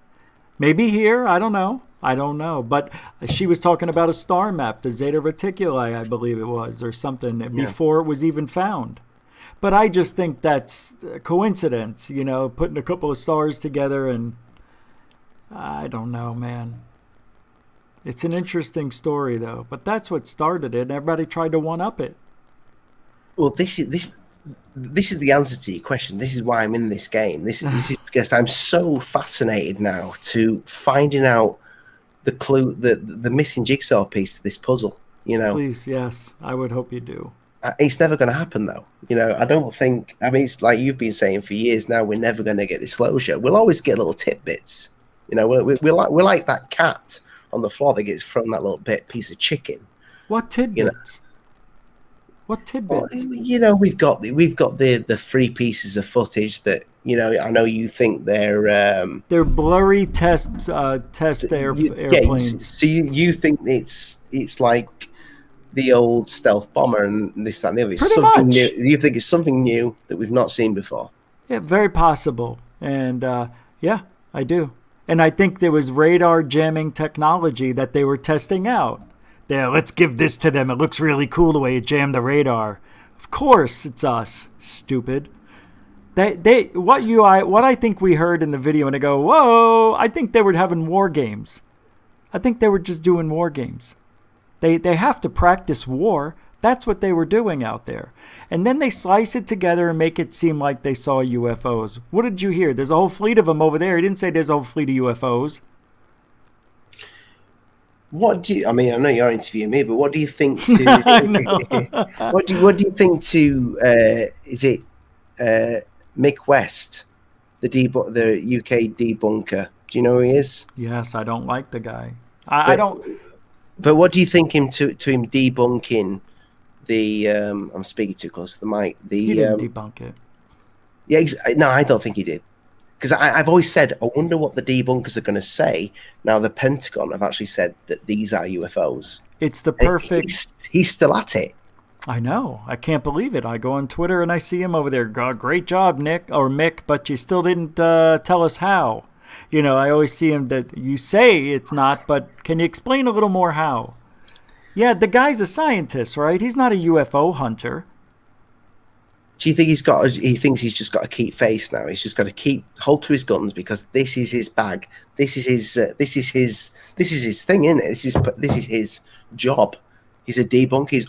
maybe here. I don't know. But she was talking about a star map, the Zeta Reticuli, I believe it was, or something before it was even found. But I just think that's a coincidence, putting a couple of stars together, and I don't know, man. It's an interesting story, though. But that's what started it, and everybody tried to one-up it. Well, this is the answer to your question. This is why I'm in this game. This is because I'm so fascinated now to finding out the clue, the missing jigsaw piece to this puzzle. Please, yes, I would hope you do. It's never going to happen, though. I don't think. I mean, it's like you've been saying for years now. We're never going to get disclosure. We'll always get little tidbits. We're like that cat on the floor that gets thrown that little piece of chicken. What tidbits? What tidbits? Well, we've got the 3 pieces of footage that I know you think they're blurry test airplanes. So you think it's like the old stealth bomber and this, that, and the other. It's Pretty something much. new. You think it's something new that we've not seen before? Yeah, very possible. And yeah, I do. And I think there was radar jamming technology that they were testing out. Yeah, let's give this to them. It looks really cool the way it jammed the radar. Of course, it's us. Stupid. What I think we heard in the video, and they go, whoa! I think they were having war games. I think they were just doing war games. They have to practice war. That's what they were doing out there. And then they slice it together and make it seem like they saw UFOs. What did you hear? There's a whole fleet of them over there. He didn't say there's a whole fleet of UFOs. I mean, I know you're interviewing me, but what do you think I know. what do you think to is it Mick West, the UK debunker? Do you know who he is? Yes, I don't like the guy. I don't. But what do you think to him debunking the? I'm speaking too close to the mic. He didn't debunk it. Yeah, no, I don't think he did. Because I've always said, I wonder what the debunkers are going to say. Now the Pentagon have actually said that these are UFOs. It's the perfect. He's still at it. I know. I can't believe it. I go on Twitter and I see him over there. God, great job, Nick or Mick, but you still didn't tell us how. I always see him that you say it's not, but can you explain a little more how? Yeah, the guy's a scientist, right? He's not a UFO hunter. Do you think he thinks he's just got to keep face now? He's just got to hold to his guns because this is his bag. This is his thing, isn't it? This is his job. He's a debunker. He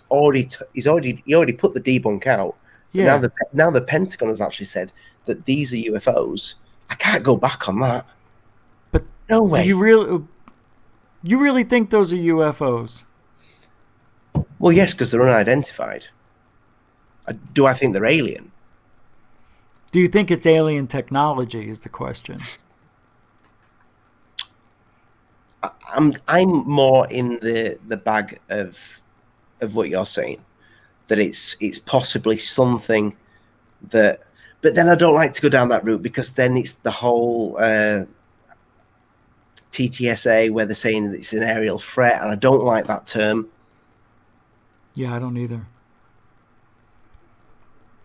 already put the debunk out. Yeah. Now the Pentagon has actually said that these are UFOs. I can't go back on that. But no way. Do you really think those are UFOs? Well, yes, because they're unidentified. Do I think they're alien? Do you think it's alien technology is the question? I'm more in the bag of what you're saying, that it's possibly something that, but then I don't like to go down that route because then it's the whole TTSA where they're saying that it's an aerial threat, and I don't like that term. Yeah, I don't either.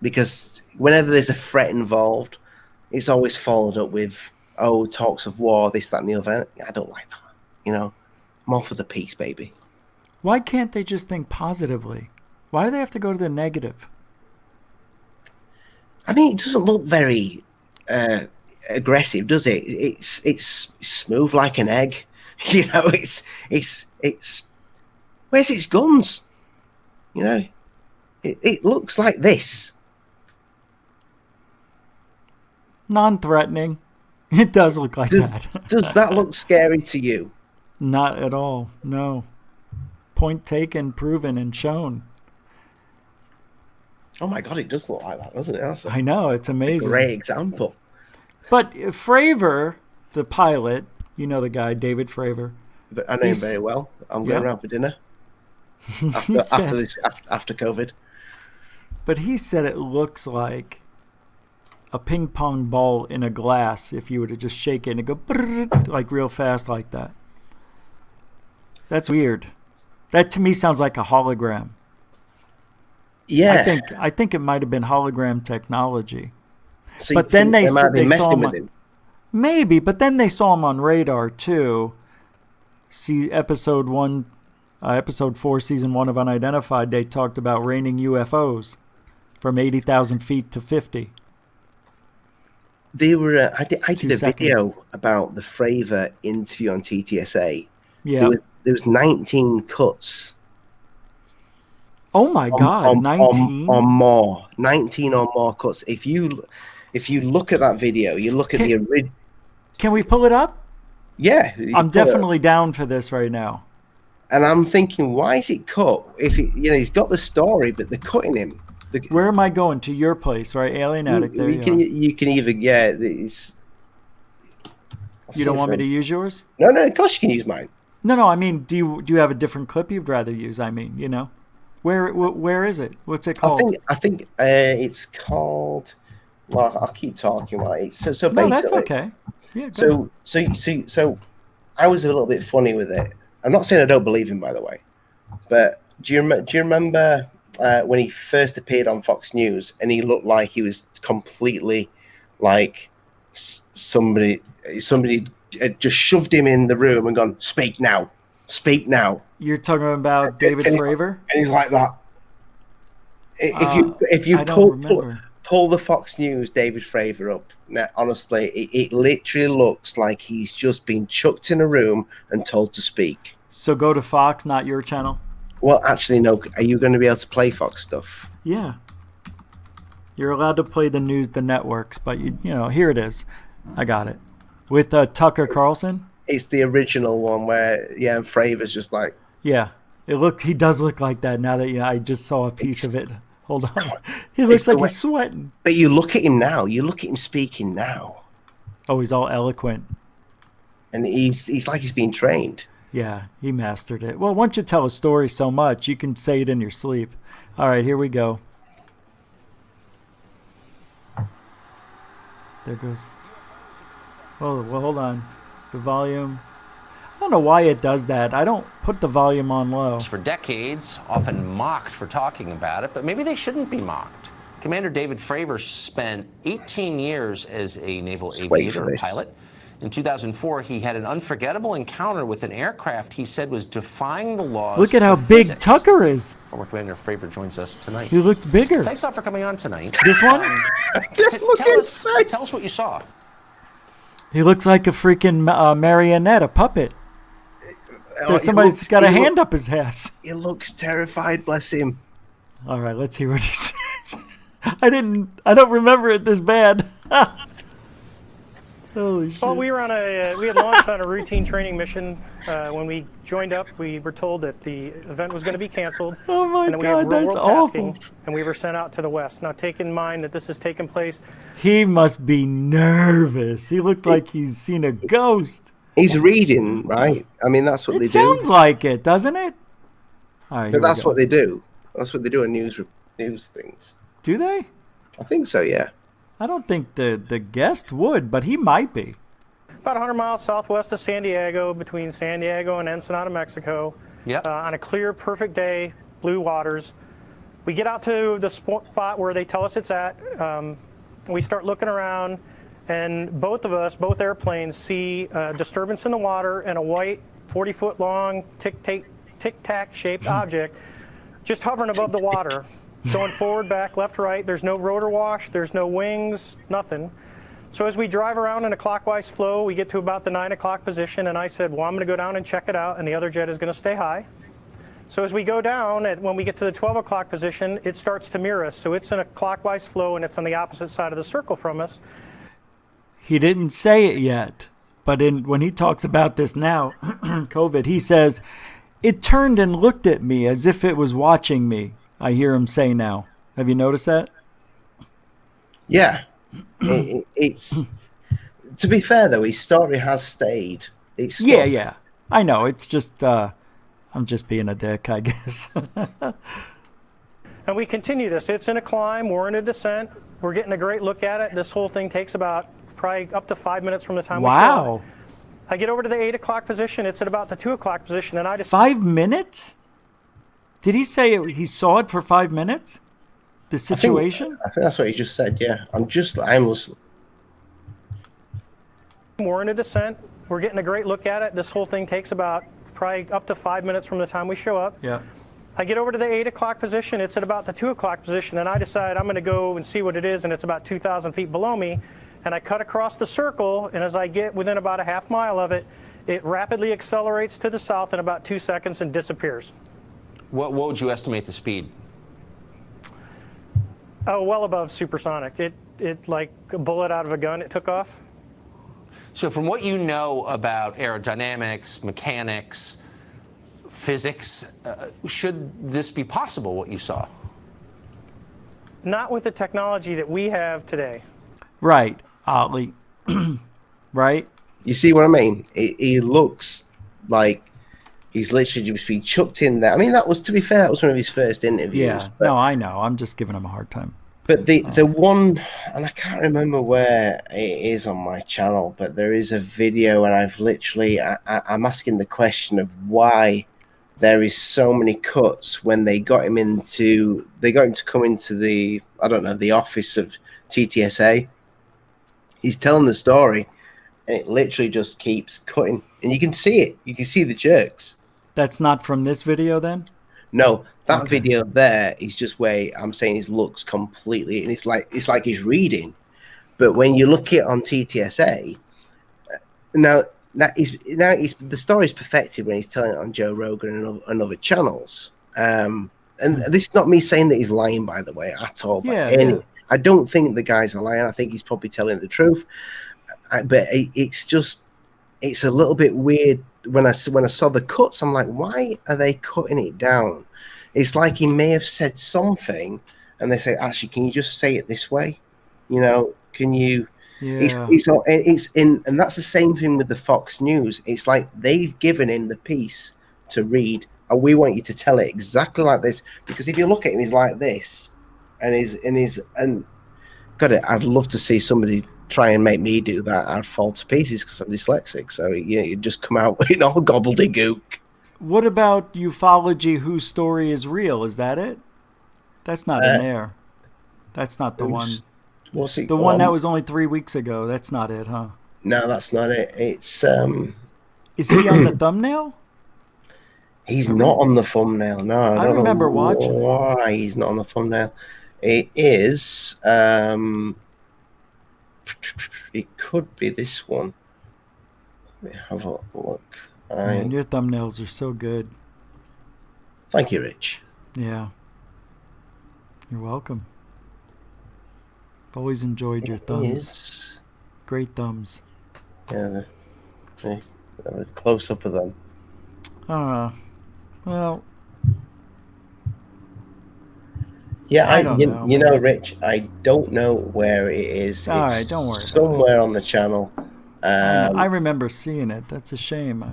Because whenever there's a threat involved, it's always followed up with, talks of war, this, that, and the other. I don't like that. I'm all for the peace, baby. Why can't they just think positively? Why do they have to go to the negative? I mean, it doesn't look very aggressive, does it? It's smooth like an egg. It's where's its guns? It looks like this. Non-threatening. It does look like that. Does that look scary to you? Not at all. No. Point taken, proven, and shown. Oh my God, it does look like that, doesn't it? I know, it's amazing. A great example. But Fravor, the pilot, the guy, David Fravor. I know him very well. I'm going around for dinner after COVID. But he said it looks like a ping pong ball in a glass if you were to just shake it and it go like real fast like that. That's weird. That to me sounds like a hologram. Yeah. I think it might have been hologram technology. So but then they might be saw messing with him. him. Maybe, but then they saw him on radar too. See episode 4, season 1 of Unidentified. They talked about raining UFOs from 80,000 feet to 50. They were. I did a seconds. video about the Fravor interview on TTSA. Yeah. There was 19 cuts. Oh my God! 19 or more. 19 or more cuts. If you look at that video, you look at the original. Can we pull it up? Yeah, I'm definitely down for this right now. And I'm thinking, why is it cut? If he's got the story, but they're cutting him. Where am I going? To your place, right? Alien Addict. There you can either get. You don't want me to use yours? No, of course you can use mine. No. I mean, do you have a different clip you'd rather use? I mean, where is it? What's it called? I think it's called. Well, I'll keep talking about it. So basically, no, that's okay. Yeah. So I was a little bit funny with it. I'm not saying I don't believe him, by the way, but do you remember when he first appeared on Fox News and he looked like he was completely like somebody had just shoved him in the room and gone, speak now. You're talking about David Fravor? And he's like that. If you pull the Fox News David Fravor up, now, honestly, it literally looks like he's just been chucked in a room and told to speak. So go to Fox, not your channel? Well, actually, no. Are you going to be able to play Fox stuff? Yeah. You're allowed to play the news, the networks, but you know, here it is. I got it. With Tucker Carlson? It's the original one where, and Fravor's just like... Yeah. He does look like that now that I just saw a piece of it. Hold on. He looks like he's sweating. But you look at him now. You look at him speaking now. Oh, he's all eloquent. And he's like he's being trained. Yeah, he mastered it. Well, once you tell a story so much, you can say it in your sleep. All right, here we go. There goes. Oh, well, hold on. The volume. I don't know why it does that. I don't put the volume on low. For decades, often mocked for talking about it, but maybe they shouldn't be mocked. Commander David Fravor spent 18 years as a naval aviator pilot. In 2004, he had an unforgettable encounter with an aircraft he said was defying the laws. Look at how big Tucker is. Former Commander Fravor joins us tonight. He looks bigger. Thanks a lot for coming on tonight. This one? Tell us what you saw. He looks like a freaking marionette, a puppet. Somebody's got a hand up his ass. He looks terrified, bless him. All right, let's hear what he says. I don't remember it this bad. Holy shit. Well, we had launched on a routine training mission. When we joined up, we were told that the event was going to be canceled. Oh my and God, that's awful. And we were sent out to the west. Now, take in mind that this has taken place. He must be nervous. He looked like he's seen a ghost. He's reading, right? I mean, that's what they do. It sounds like it, doesn't it? All right, but that's what they do. That's what they do in news things. Do they? I think so, yeah. I don't think the guest would, but he might be. About 100 miles southwest of San Diego, between San Diego and Ensenada, Mexico. Yep. On a clear, perfect day, blue waters. We get out to the spot where they tell us it's at. We start looking around, and both airplanes see a disturbance in the water and a white, 40-foot long, tic-tac shaped object just hovering above the water. Going forward, back, left, right. There's no rotor wash. There's no wings, nothing. So as we drive around in a clockwise flow, we get to about the 9 o'clock position, and I said, well, I'm going to go down and check it out, and the other jet is going to stay high. So as we go down, when we get to the 12 o'clock position, it starts to mirror us. So it's in a clockwise flow, and it's on the opposite side of the circle from us. He didn't say it yet, but when he talks about this now, COVID, he says, it turned and looked at me as if it was watching me. I hear him say now. Have you noticed that? Yeah. It's to be fair though, his story has stayed. Yeah. I know. It's just I'm just being a dick, I guess. And we continue this. It's in a climb. We're in a descent. We're getting a great look at it. This whole thing takes about probably up to 5 minutes from the time wow. we show it. I get over to the 8 o'clock position. It's at about the 2 o'clock position, and I just 5 minutes? Did he say he saw it for 5 minutes? The situation? I think that's what he just said. Yeah, I'm We're in a descent. We're getting a great look at it. This whole thing takes about probably up to 5 minutes from the time we show up. Yeah. I get over to the 8 o'clock position. It's at about the 2 o'clock position, and I decide I'm going to go and see what it is, and it's about 2,000 feet below me. And I cut across the circle, and as I get within about a half mile of it, it rapidly accelerates to the south in about 2 seconds and disappears. What would you estimate the speed? Oh, well above supersonic. It like a bullet out of a gun, it took off. So from what you know about aerodynamics, mechanics, physics, should this be possible, what you saw? Not with the technology that we have today. Right, Otley. Right? You see what I mean? He looks like he's literally just been chucked in there. I mean, that was, to be fair, that was one of his first interviews. Yeah, but, no, I know. I'm just giving him a hard time. But the one, and I can't remember where it is on my channel, but there is a video, and I've literally, I'm asking the question of why there is so many cuts when they got him to come into the, I don't know, the office of TTSA. He's telling the story, and it literally just keeps cutting, and you can see it. You can see the jerks. That's not from this video, then? No, that video there is just where I'm saying his looks completely, and it's like he's reading. But when you look at it on TTSA, now the story's perfected when he's telling it on Joe Rogan and other channels. And this is not me saying that he's lying, by the way, at all. Yeah. I don't think the guy's a liar. I think he's probably telling the truth. But it's a little bit weird. When I saw the cuts, I'm like, why are they cutting it down? It's like he may have said something, and they say, actually, can you just say it this way? You know, can you? Yeah. And that's the same thing with the Fox News. It's like they've given him the piece to read, and we want you to tell it exactly like this. Because if you look at him, he's like this, and got it. I'd love to see somebody try and make me do that. I'd fall to pieces because I'm dyslexic. So you'd just come out with all gobbledygook. What about ufology? Whose story is real? Is that it? That's not in there. That's not the one. What's it? The one that was only 3 weeks ago. That's not it, huh? No, that's not it. It's Is he on the thumbnail? He's not on the thumbnail. No, I don't remember know watching why he's not on the thumbnail. It is. It could be this one. Let me have a look. Man, your thumbnails are so good. Thank you, Rich. Yeah. You're welcome. I've always enjoyed your thumbs. Great thumbs. Yeah, the close up of them. Well. Yeah, you know, Rich, I don't know where it is. All right, don't worry. Somewhere on the channel. I remember seeing it. That's a shame.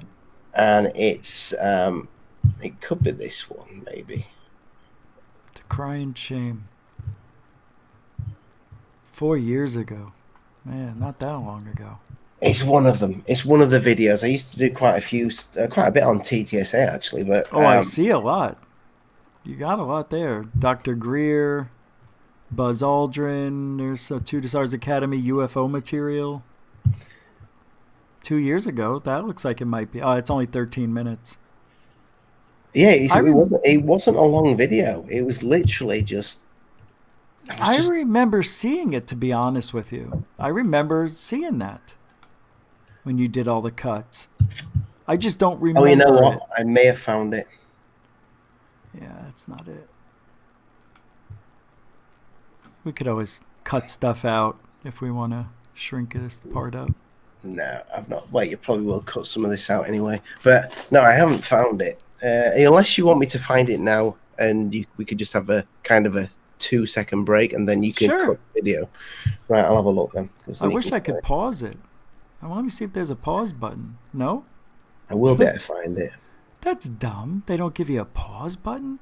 And it's it could be this one, maybe. It's a crying shame. 4 years ago. Man, not that long ago. It's one of them. It's one of the videos. I used to do quite a bit on TTSA, actually. But I see a lot. You got a lot there. Dr. Greer, Buzz Aldrin, there's a Two Stars Academy UFO material. 2 years ago, that looks like it might be. Oh, it's only 13 minutes. Yeah, it wasn't a long video. It was literally just... I remember seeing it, to be honest with you. I remember seeing that when you did all the cuts. I just don't remember. Oh, you know what? I may have found it. Yeah, that's not it. We could always cut stuff out if we want to shrink this part up. No, I've not. Well, you probably will cut some of this out anyway. But no, I haven't found it. Unless you want me to find it now, and we could just have a kind of a 2-second break, and then you can cut the video. Right, I'll have a look then. I wish I could pause it. I want to see if there's a pause button. No? I will be able to find it. That's dumb. They don't give you a pause button?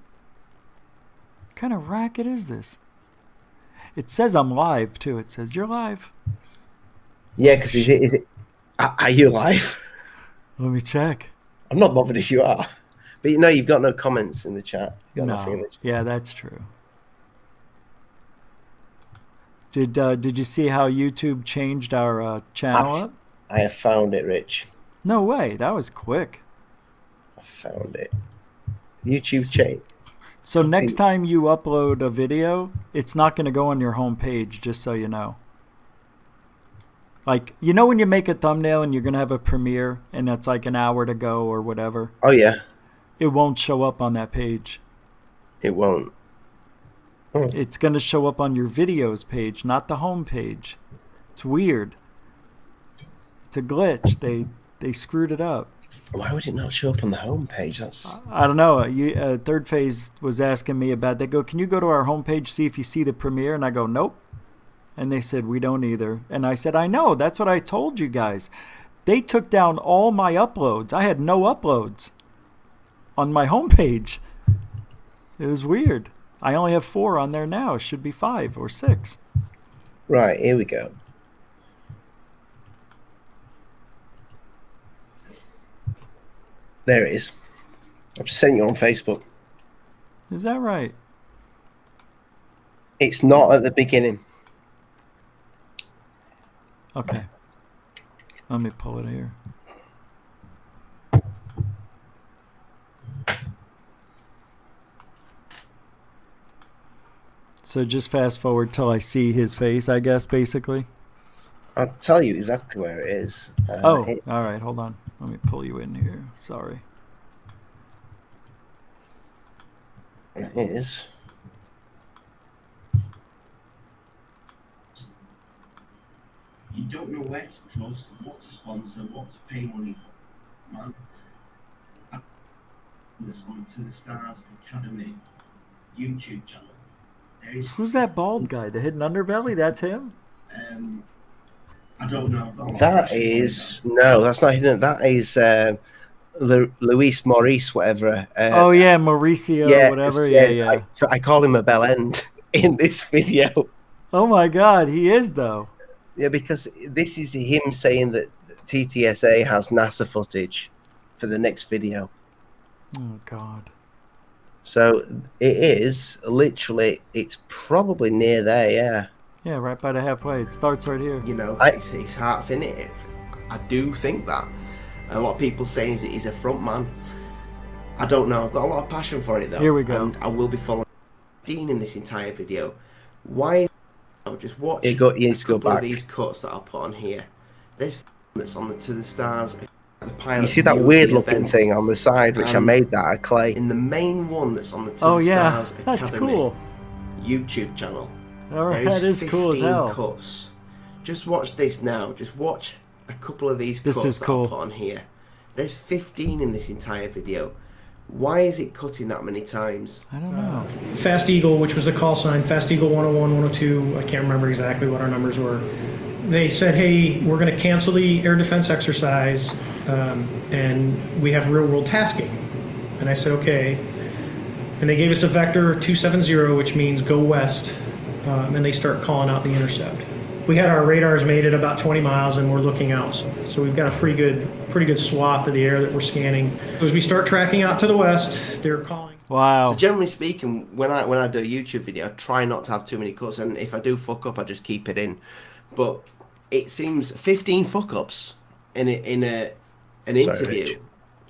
What kind of racket is this? It says I'm live too. It says you're live. Yeah, because are you live? Let me check. I'm not bothered if you are. But you've got no comments in the chat. You've got nothing in the chat. Yeah, that's true. Did you see how YouTube changed our channel up? I have found it, Rich. No way. That was quick. I found it. YouTube changed. So next time you upload a video, it's not going to go on your home page, just so you know. Like, you know when you make a thumbnail and you're going to have a premiere and it's like an hour to go or whatever? Oh, yeah. It won't show up on that page. It won't. Oh. It's going to show up on your videos page, not the home page. It's weird. It's a glitch. They screwed it up. Why would it not show up on the home page? That's I don't know. Third Phase was asking me about. They go, can you go to our homepage, see if you see the premiere? And I go, nope. And they said, we don't either. And I said, I know. That's what I told you guys. They took down all my uploads. I had no uploads on my homepage. It was weird. I only have 4 on there now. It should be 5 or 6. Right, here we go. There it is. I've just sent you on Facebook. Is that right? It's not at the beginning. Okay. Let me pull it here. So just fast forward till I see his face, I guess, basically. I'll tell you exactly where it is. All right. Hold on. Let me pull you in here. Sorry. It is. You don't know where to trust, what to sponsor, what to pay money for. Man, this on To the Stars Academy YouTube channel. Who's that bald guy? The hidden underbelly? That's him? I don't know. That is no, that's not hidden. That is Luis Maurice, whatever. Oh yeah, Mauricio, whatever. Yeah. So I call him a bell end in this video. Oh my God, he is though. Yeah, because this is him saying that TTSA has NASA footage for the next video. Oh God. So it is literally. It's probably near there. Yeah. Yeah, right by the halfway. It starts right here. You know, his heart's in it. I do think that. A lot of people saying he's a front man. I don't know. I've got a lot of passion for it though. Here we go. And I will be following Dean in this entire video. Why? Just watch. You need to go back. These cuts that I'll put on here. There's that's on the To the Stars. The pilot. You see that weird looking thing on the side, which I made that out of clay. In the main one that's on the To the Stars Academy that's cool. YouTube channel. All right, that is cool as hell. Cuts. Just watch this now. Just watch a couple of these cuts that I'll put on here. There's 15 in this entire video. Why is it cutting that many times? I don't know. Fast Eagle, which was the call sign, Fast Eagle 101, 102, I can't remember exactly what our numbers were. They said, hey, we're going to cancel the air defense exercise, and we have real-world tasking. And I said, okay. And they gave us a vector 270, which means go west, and they start calling out the intercept. We had our radars made at about 20 miles, and we're looking out. So we've got a pretty good swath of the air that we're scanning. As we start tracking out to the west, they're calling. Wow. So generally speaking, when I do a YouTube video, I try not to have too many cuts, and if I do fuck up, I just keep it in. But it seems 15 fuck ups in an interview. Rich.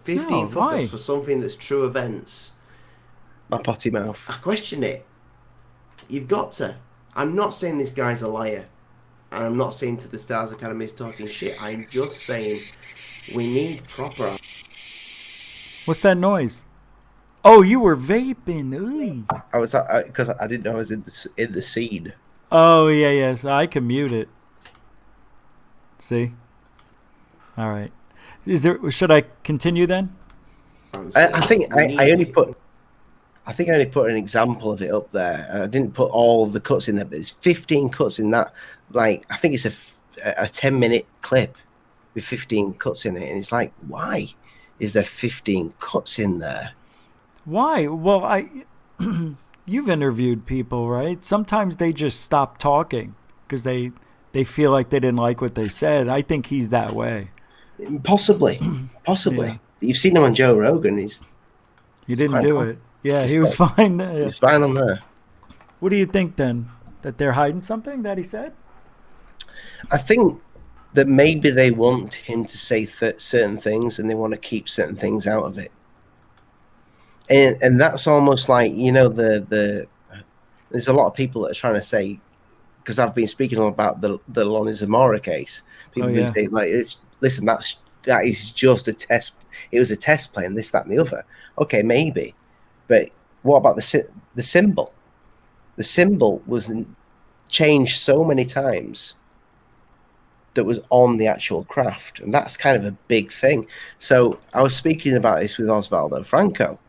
15 fuck ups for something that's true events. My potty mouth. I question it. You've got to. I'm not saying this guy's a liar. I'm not saying To the Stars Academy is talking shit. I'm just saying we need proper. What's that noise? Oh, you were vaping. Ooh. I was because I didn't know I was in the scene. Oh yeah. So I can mute it. See. All right. Should I continue then? I think I only put an example of it up there. I didn't put all of the cuts in there, but there's 15 cuts in that. Like, I think it's a 10-minute clip with 15 cuts in it, and it's like, why is there 15 cuts in there? Why? Well, you've interviewed people, right? Sometimes they just stop talking because they feel like they didn't like what they said. I think he's that way. Possibly. Yeah. You've seen him on Joe Rogan. He didn't do it. Yeah, he was fine. Yeah. He's fine on there. What do you think then? That they're hiding something that he said? I think that maybe they want him to say certain things and they want to keep certain things out of it. And that's almost like, you know, there's a lot of people that are trying to say, because I've been speaking about the Lonnie Zamora case. People been saying, like, listen, that is just a test. It was a test plane, this, that, and the other. Okay, maybe. But what about the symbol? The symbol was changed so many times that was on the actual craft, and that's kind of a big thing. So I was speaking about this with Osvaldo Franco,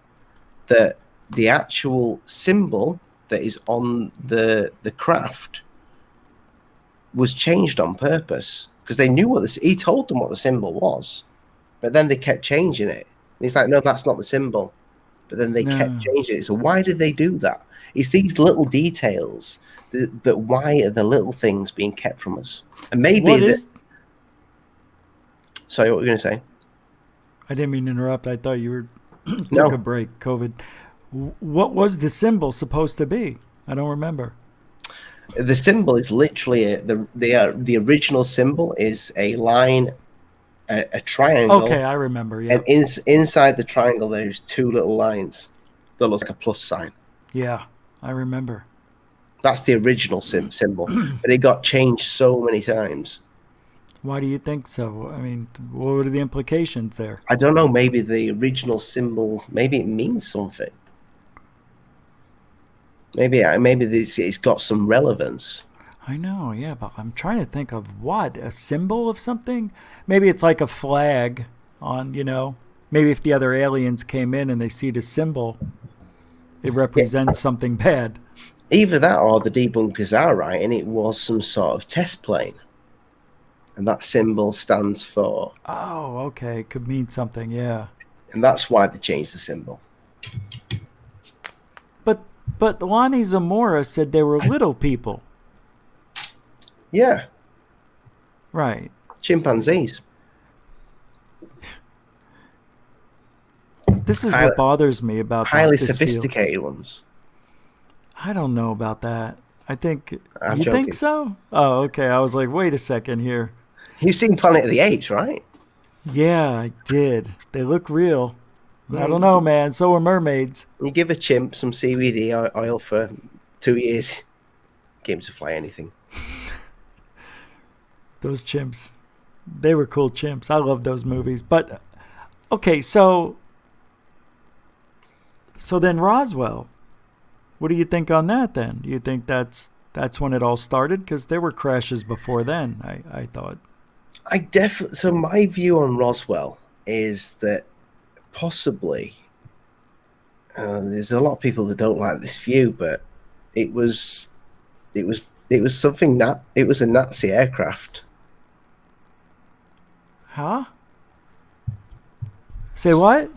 that the actual symbol that is on the craft was changed on purpose because they knew he told them what the symbol was, but then they kept changing it. And he's like, no, that's not the symbol. But then they kept changing it. So why did they do that? It's these little details that why are the little things being kept from us? And maybe sorry, what were you going to say? I didn't mean to interrupt. I thought you were took a break. COVID. What was the symbol supposed to be? I don't remember. The symbol is literally the original symbol is a line, a triangle. Okay, I remember. Yeah. And inside the triangle, there's two little lines that looks like a plus sign. Yeah, I remember. That's the original symbol, but it got changed so many times. Why do you think so? I mean, what are the implications there? I don't know. Maybe the original symbol, maybe it means something. Maybe it's got some relevance. I know, yeah, but I'm trying to think of what? A symbol of something? Maybe it's like a flag on, you know, maybe if the other aliens came in and they see the symbol, it represents something bad. Either that or the debunkers are right, and it was some sort of test plane. And that symbol stands for... Oh, okay. Could mean something, yeah. And that's why they changed the symbol. But Lonnie Zamora said they were little people. Yeah. Right. Chimpanzees. This is what bothers me about highly sophisticated ones. I don't know about that. I think... I'm joking. Think so? Oh, okay. I was like, wait a second here. You've seen Planet of the Apes, right? Yeah, I did. They look real. I don't know, man. So are mermaids. You give a chimp some CBD oil for 2 years, get him to fly anything. Those chimps. They were cool chimps. I love those movies. But, okay, so then Roswell. What do you think on that then? Do you think that's when it all started? Because there were crashes before then, I thought. So my view on Roswell is that possibly there's a lot of people that don't like this view, but it was something that it was a Nazi aircraft. Huh? Say what?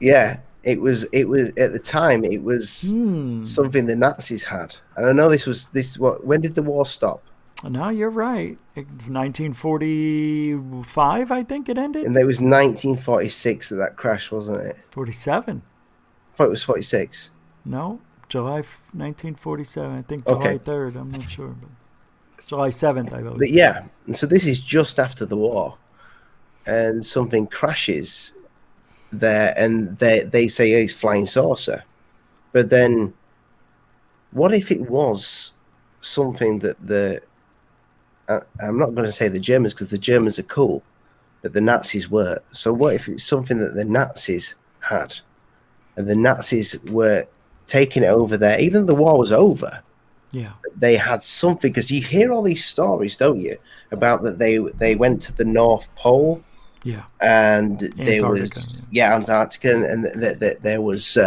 Yeah, it was at the time it was something the Nazis had. And I know when did the war stop? No, you're right. 1945, I think it ended. And it was 1946 that crash, wasn't it? 47. I thought it was 46. No, July 1947. I think July 3rd. I'm not sure, but July 7th, I believe. But yeah, and so this is just after the war, and something crashes there, and they say it's flying saucer. But then, what if it was something that I'm not going to say the Germans, because the Germans are cool, but the Nazis were. So what if it's something that the Nazis had, and the Nazis were taking it over there, even though the war was over? Yeah, they had something, because you hear all these stories, don't you, about that they went to the North Pole. Yeah, and there was Antarctica, and there was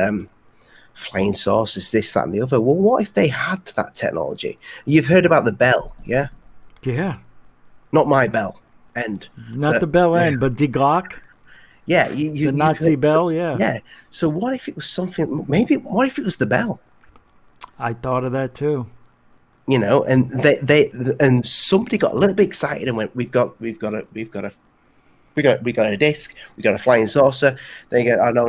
flying saucers, this, that, and the other. Well, what if they had that technology? You've heard about the Bell, yeah? Yeah. Not my Bell end. Not the Bell end, but Die Glock. Yeah, the Nazi Bell. Yeah. Yeah. So what if it was something? Maybe what if it was the Bell? I thought of that too. You know, and and somebody got a little bit excited and went, "We've got a disc, we got a flying saucer." They go, "Oh no,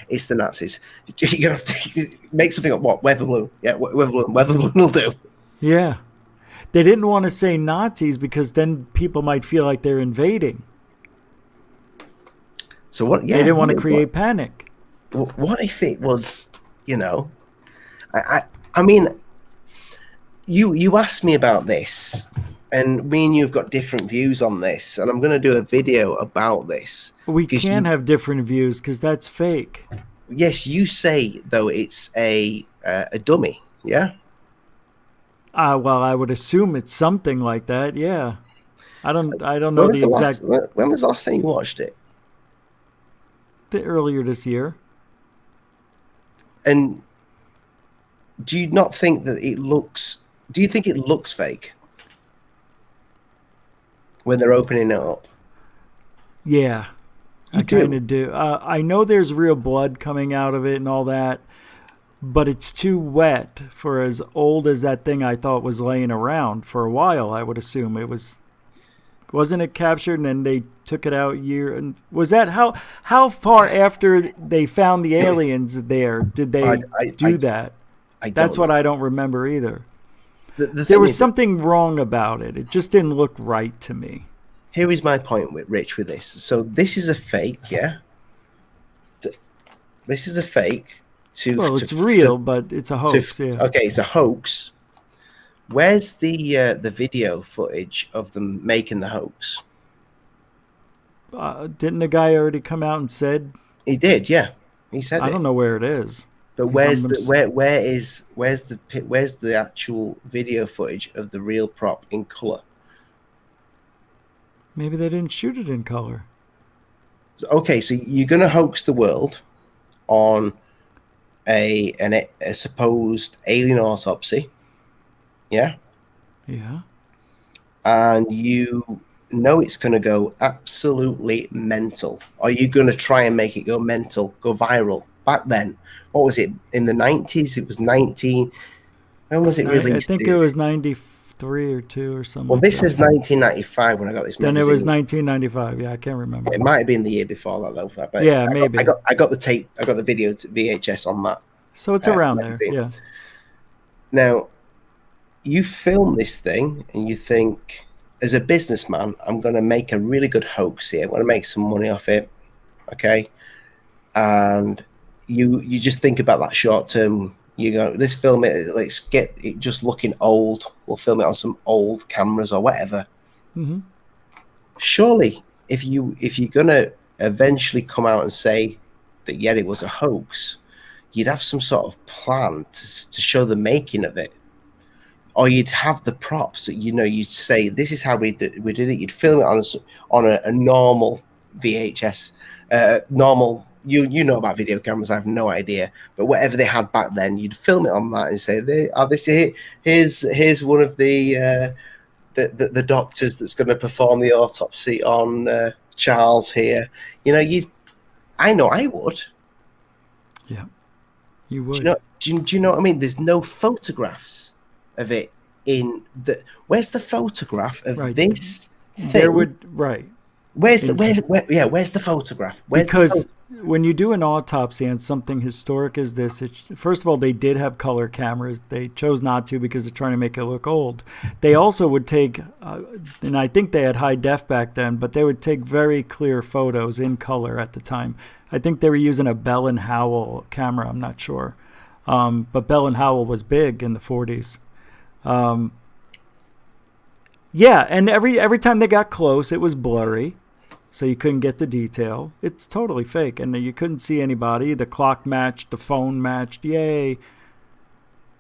it's the Nazis." You have to make something up. What, weather balloon? Yeah, weather balloon will do. Yeah, they didn't want to say Nazis because then people might feel like they're invading. So what? Yeah, they didn't want to create panic. What if it was? You know, I mean, you asked me about this. And me and you have got different views on this, and I'm going to do a video about this. We can have different views because that's fake. Yes, you say though it's a dummy, yeah. Well, I would assume it's something like that. Yeah, I don't know the exact. When was the last time you watched it? Earlier this year. And do you not think that it looks? Do you think it looks fake? When they're opening it up. Yeah, I kind of do. I know there's real blood coming out of it and all that, but it's too wet for as old as that thing I thought was laying around for a while. I would assume it wasn't it captured and then they took it out and was that how far after they found the aliens there did they do that? That's what I don't remember either. There was something wrong about it. It just didn't look right to me. Here is my point with Rich with this. So this is a fake, yeah? This is a fake. It's real, but it's a hoax, yeah. Okay, it's a hoax. Where's the video footage of them making the hoax? Didn't the guy already come out and said? He did, yeah. He said I don't know where it is. But where's the actual video footage of the real prop in color? Maybe they didn't shoot it in color. Okay, so you're going to hoax the world on a supposed alien autopsy, yeah? Yeah. And you know it's going to go absolutely mental. Are you going to try and make it go mental, go viral? Back then, what was it, in the 90s? It was 19. When was it released? I think it was 93 or 2 or something. Well, this is 1995 when I got this magazine. Then it was 1995. Yeah, I can't remember. It might have been the year before that, though. But yeah, maybe. I got the tape. I got the video to VHS on that. So it's around magazine. There. Yeah. Now, you film this thing, and you think, as a businessman, I'm going to make a really good hoax here. I'm going to make some money off it. Okay, and you just think about that short term. You go, let's film it. Let's get it just looking old. We'll film it on some old cameras or whatever. Mm-hmm. Surely, if you're gonna eventually come out and say that it was a hoax, you'd have some sort of plan to show the making of it, or you'd have the props that you'd say this is how we did it. You'd film it on a normal VHS, normal. You know about video cameras, I have no idea. But whatever they had back then, you'd film it on that and say, here's one of the doctors that's going to perform the autopsy on Charles here. I know I would. Yeah, you would. Do you know what I mean? There's no photographs of it in the. Where's the photograph of this thing? There would right. Where's the photograph? Because when you do an autopsy on something historic as this, first of all, they did have color cameras. They chose not to because they're trying to make it look old. They also would take, and I think they had high def back then, but they would take very clear photos in color at the time. I think they were using a Bell & Howell camera. I'm not sure. But Bell & Howell was big in the 40s. Yeah, and every time they got close, it was blurry. So you couldn't get the detail. It's totally fake. And you couldn't see anybody. The clock matched. The phone matched. Yay.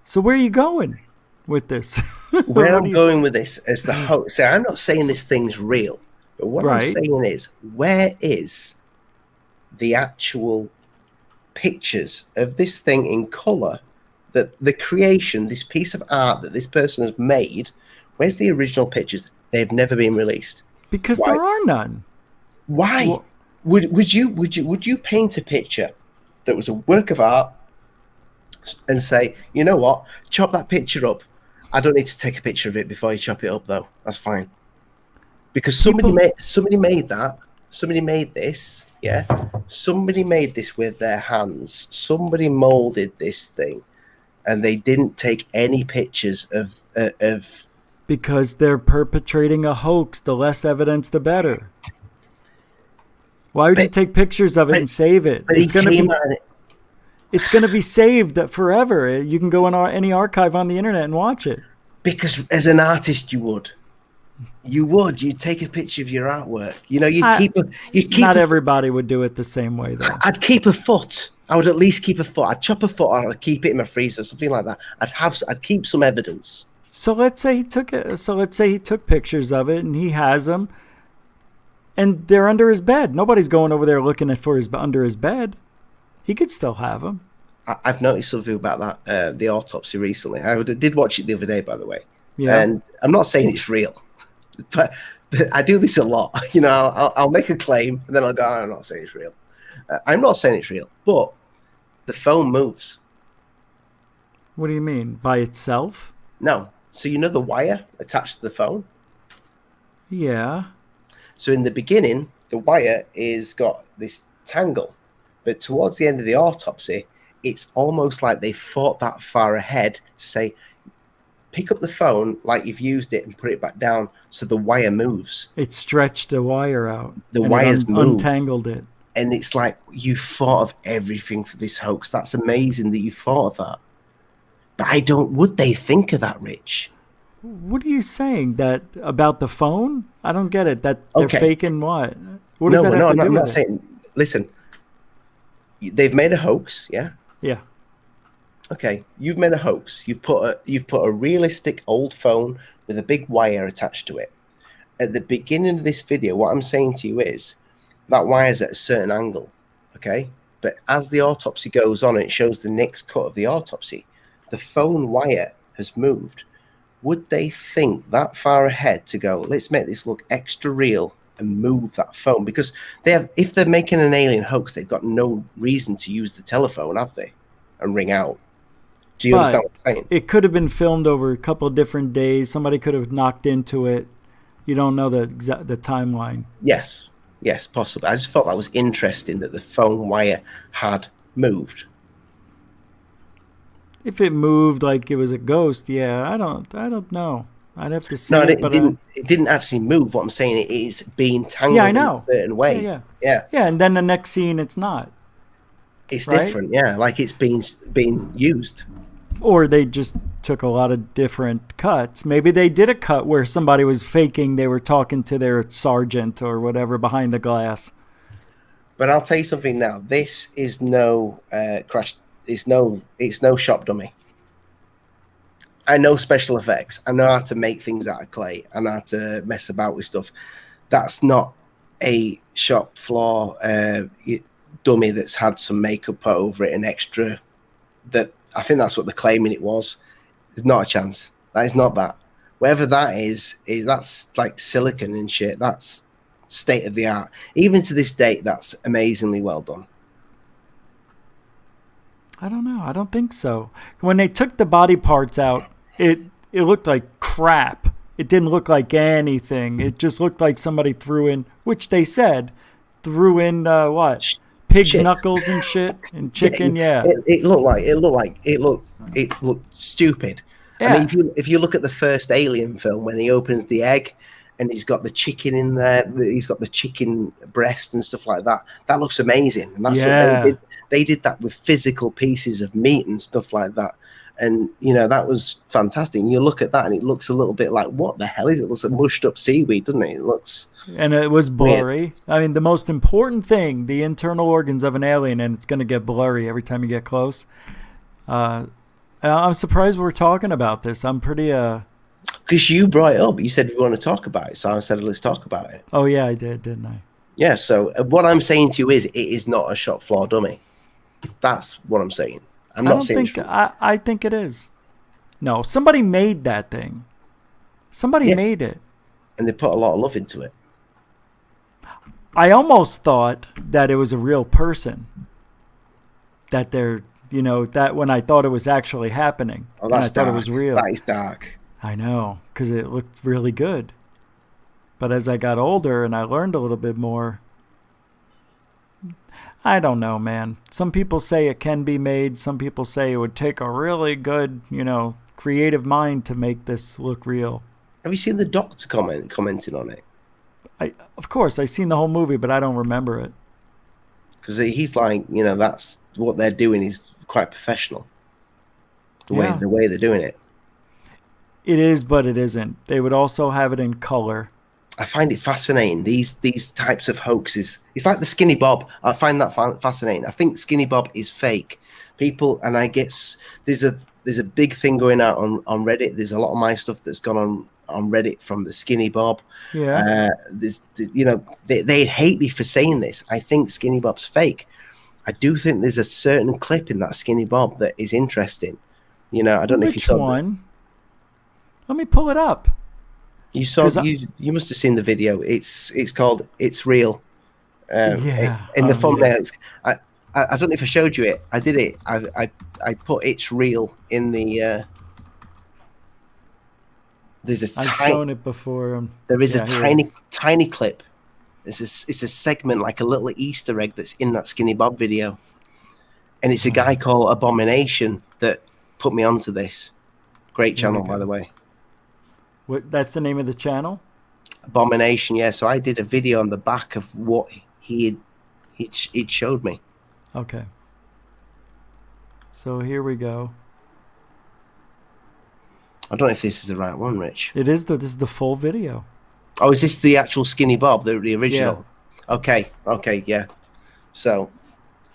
So where are you going with this? Where I'm going with this is the hoax. So I'm not saying this thing's real. But what I'm saying is, where is the actual pictures of this thing in color? That the creation, this piece of art that this person has made, where's the original pictures? They've never been released. Because there are none. Why? Well, would you paint a picture that was a work of art and say, you know what, chop that picture up. I don't need to take a picture of it before you chop it up, though. That's fine. Because somebody made that. Somebody made this. Yeah. Somebody made this with their hands. Somebody molded this thing, and they didn't take any pictures of. Because they're perpetrating a hoax. The less evidence, the better. Why would you take pictures of it and save it? It's going to be saved forever. You can go in any archive on the internet and watch it. Because as an artist, you'd take a picture of your artwork. You know, Not everybody would do it the same way, though. I'd keep a foot. I would at least keep a foot. I'd chop a foot, or I'd keep it in my freezer, something like that. I'd keep some evidence. So let's say he took it. So let's say he took pictures of it and he has them, and they're under his bed. Nobody's going over there looking for under his bed. He could still have them. I've noticed something about that, the autopsy recently. I did watch it the other day, by the way. Yeah. And I'm not saying it's real, but I do this a lot. You know, I'll make a claim and then I'll go, I'm not saying it's real. I'm not saying it's real, but the phone moves. What do you mean? By itself? No. So you know the wire attached to the phone? Yeah. So in the beginning, the wire is got this tangle, but towards the end of the autopsy, it's almost like they thought that far ahead to say, pick up the phone like you've used it and put it back down so the wire moves. It stretched the wire out. The wires moved. Untangled it. And it's like, you thought of everything for this hoax. That's amazing that you thought of that. But would they think of that, Rich? What are you saying? That about the phone? I don't get it. That they're faking what? What does that have to do with it? I'm not saying. Listen, they've made a hoax, yeah? Yeah. Okay, you've made a hoax. You've put a realistic old phone with a big wire attached to it. At the beginning of this video, what I'm saying to you is that wire's at a certain angle, okay? But as the autopsy goes on and it shows the next cut of the autopsy, the phone wire has moved. Would they think that far ahead to go, let's make this look extra real and move that phone? Because if they're making an alien hoax, they've got no reason to use the telephone, have they? And ring out. Do you understand what I'm saying? It could have been filmed over a couple of different days. Somebody could have knocked into it. You don't know the timeline. Yes, possibly. I just thought that was interesting that the phone wire had moved. If it moved like it was a ghost, yeah, I don't know. I'd have to see. No, it didn't actually move. What I'm saying, it is being tangled I know. in a certain way. Yeah. And then the next scene, it's not. It's different, yeah. Like it's being used. Or they just took a lot of different cuts. Maybe they did a cut where somebody was faking they were talking to their sergeant or whatever behind the glass. But I'll tell you something now. This is no crash. It's no shop dummy. I know special effects. I know how to make things out of clay. I know how to mess about with stuff. That's not a shop floor dummy that's had some makeup put over it and extra. That I think that's what they're claiming it was. There's not a chance. That is not that. Whatever that is that's like silicon and shit. That's state of the art. Even to this date, that's amazingly well done. I don't know. I don't think so. When they took the body parts out, it looked like crap. It didn't look like anything. It just looked like somebody threw in, which they said, what? Pig's shit. Knuckles and shit and chicken. Yeah. It looked stupid. Yeah. I mean, if you look at the first Alien film when he opens the egg and he's got the chicken in there, he's got the chicken breast and stuff like that. That looks amazing. And that's what they did. They did that with physical pieces of meat and stuff like that. And, you know, that was fantastic. And you look at that and it looks a little bit like, what the hell is it? It looks like mushed up seaweed, doesn't it? It looks... And it was blurry. Weird. I mean, the most important thing, the internal organs of an alien, and it's going to get blurry every time you get close. I'm surprised we're talking about this. I'm pretty... Because you brought it up. You said we want to talk about it. So I said, let's talk about it. Oh, yeah, I did, didn't I? Yeah, so what I'm saying to you is it is not a shop floor dummy. That's what I'm saying. I think it is. No, somebody made that thing. Somebody made it. And they put a lot of love into it. I almost thought that it was a real person. That they're, You know, that when I thought it was actually happening. Oh, and I that's thought dark. it was real. That is dark. I know, because it looked really good. But as I got older and I learned a little bit more, I don't know, man. Some people say it can be made. Some people say it would take a really good, you know, creative mind to make this look real. Have you seen the doctor commenting on it? Of course, I've seen the whole movie, but I don't remember it. Because he's like, you know, that's what they're doing is quite professional. The way they're doing it. It is, but it isn't. They would also have it in color. I find it fascinating. These types of hoaxes. It's like the Skinny Bob. I find that fascinating. I think Skinny Bob is fake. People, and I guess there's a big thing going out on Reddit. There's a lot of my stuff that's gone on Reddit from the Skinny Bob. Yeah. You know, they hate me for saying this. I think Skinny Bob's fake. I do think there's a certain clip in that Skinny Bob that is interesting. You know, I don't know if you saw one. Let me pull it up. You saw you must have seen the video. It's called "It's Real." In the thumbnail, I don't know if I showed you it. I did it. I put "It's Real" in the. There's a I've shown it before. There is a tiny clip. It's a segment like a little Easter egg that's in that Skinny Bob video, and it's a guy called Abomination that put me onto this. Great channel, by the way. What? That's the name of the channel? Abomination, yeah. So I did a video on the back of what he'd showed me. Okay. So here we go. I don't know if this is the right one, Rich. It is. This is the full video. Oh, is this the actual Skinny Bob, the original? Yeah. Okay, yeah. So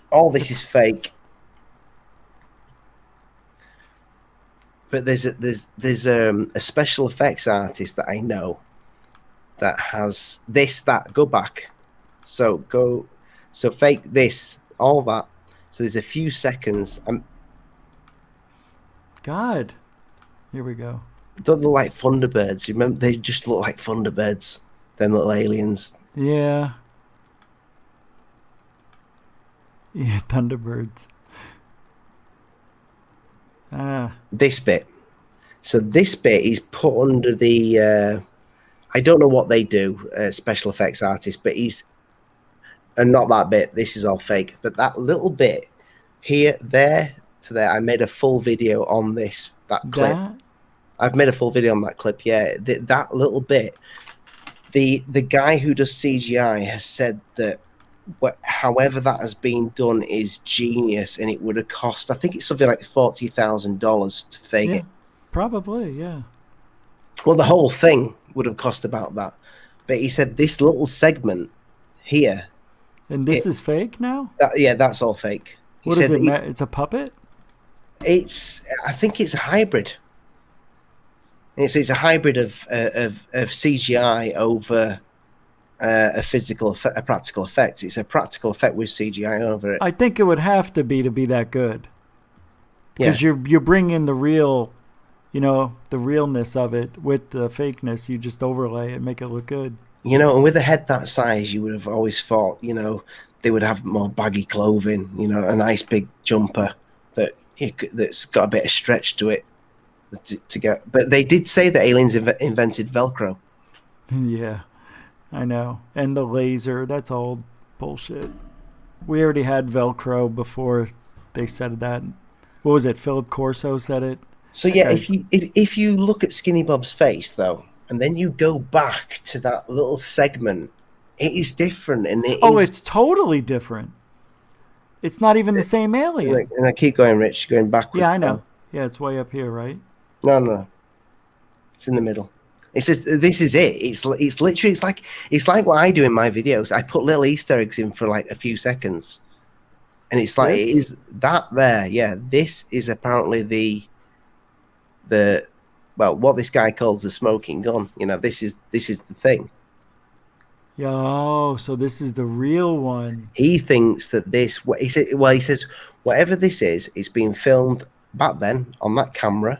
all this is fake. But there's a special effects artist that I know that has that. Go back. So fake this, all that. So there's a few seconds. God, here we go. Don't look like Thunderbirds. You remember? They just look like Thunderbirds. Them little aliens. Yeah. Yeah, Thunderbirds. This bit. So this bit is put under the. I don't know what they do, special effects artist, but and not that bit. This is all fake. But that little bit here, there to there, I made a full video on that clip. I've made a full video on that clip. Yeah, that little bit. The guy who does CGI has said that. However that has been done is genius, and it would have cost, I think it's something like $40,000 to fake it. Probably, yeah. Well, the whole thing would have cost about that. But he said this little segment here. And this is fake now? That's all fake. What is it? It's a puppet? I think it's a hybrid. It's a hybrid of CGI over a practical effect. It's a practical effect with CGI over it. I think it would have to be that good. Because you bring in the real, the realness of it with the fakeness. You just overlay it, make it look good. And with a head that size, you would have always thought, they would have more baggy clothing, a nice big jumper that's got a bit of stretch to it to get. But they did say that aliens invented Velcro. Yeah. I know. And the laser, that's all bullshit. We already had Velcro before they said that. What was it? Philip Corso said it. So yeah, if you look at Skinny Bob's face though, and then you go back to that little segment, it is different, and it's totally different. It's not even the same alien. And I keep going, Rich, going backwards. Yeah, I know. Yeah, it's way up here, right? No, it's in the middle. It says this is it. It's literally it's like what I do in my videos. I put little Easter eggs in for like a few seconds, and it's like it is that there. Yeah, this is apparently the what this guy calls the smoking gun. This is the thing. Yo, so this is the real one. He thinks that he says whatever this is, it's been filmed back then on that camera.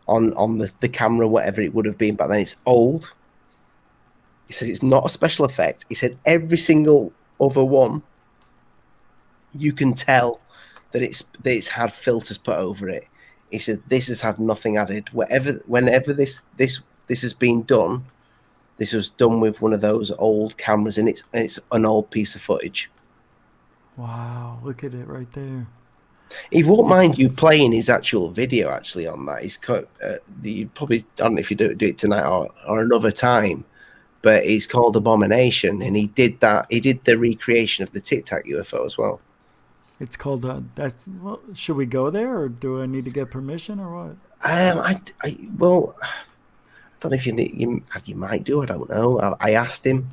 On the camera, whatever it would have been back then, it's old. He said it's not a special effect. He said every single other one, you can tell that it's had filters put over it. He said this has had nothing added. Whenever this has been done, this was done with one of those old cameras, and it's an old piece of footage. Wow, look at it right there. He won't mind you playing his actual video actually on that. He's you probably, I don't know if you do it tonight or another time, but it's called Abomination, and he did that. He did the recreation of the Tic Tac UFO as well. It's called well, should we go there, or do I need to get permission, or what? Well, I don't know if you might do. I don't know. I asked him.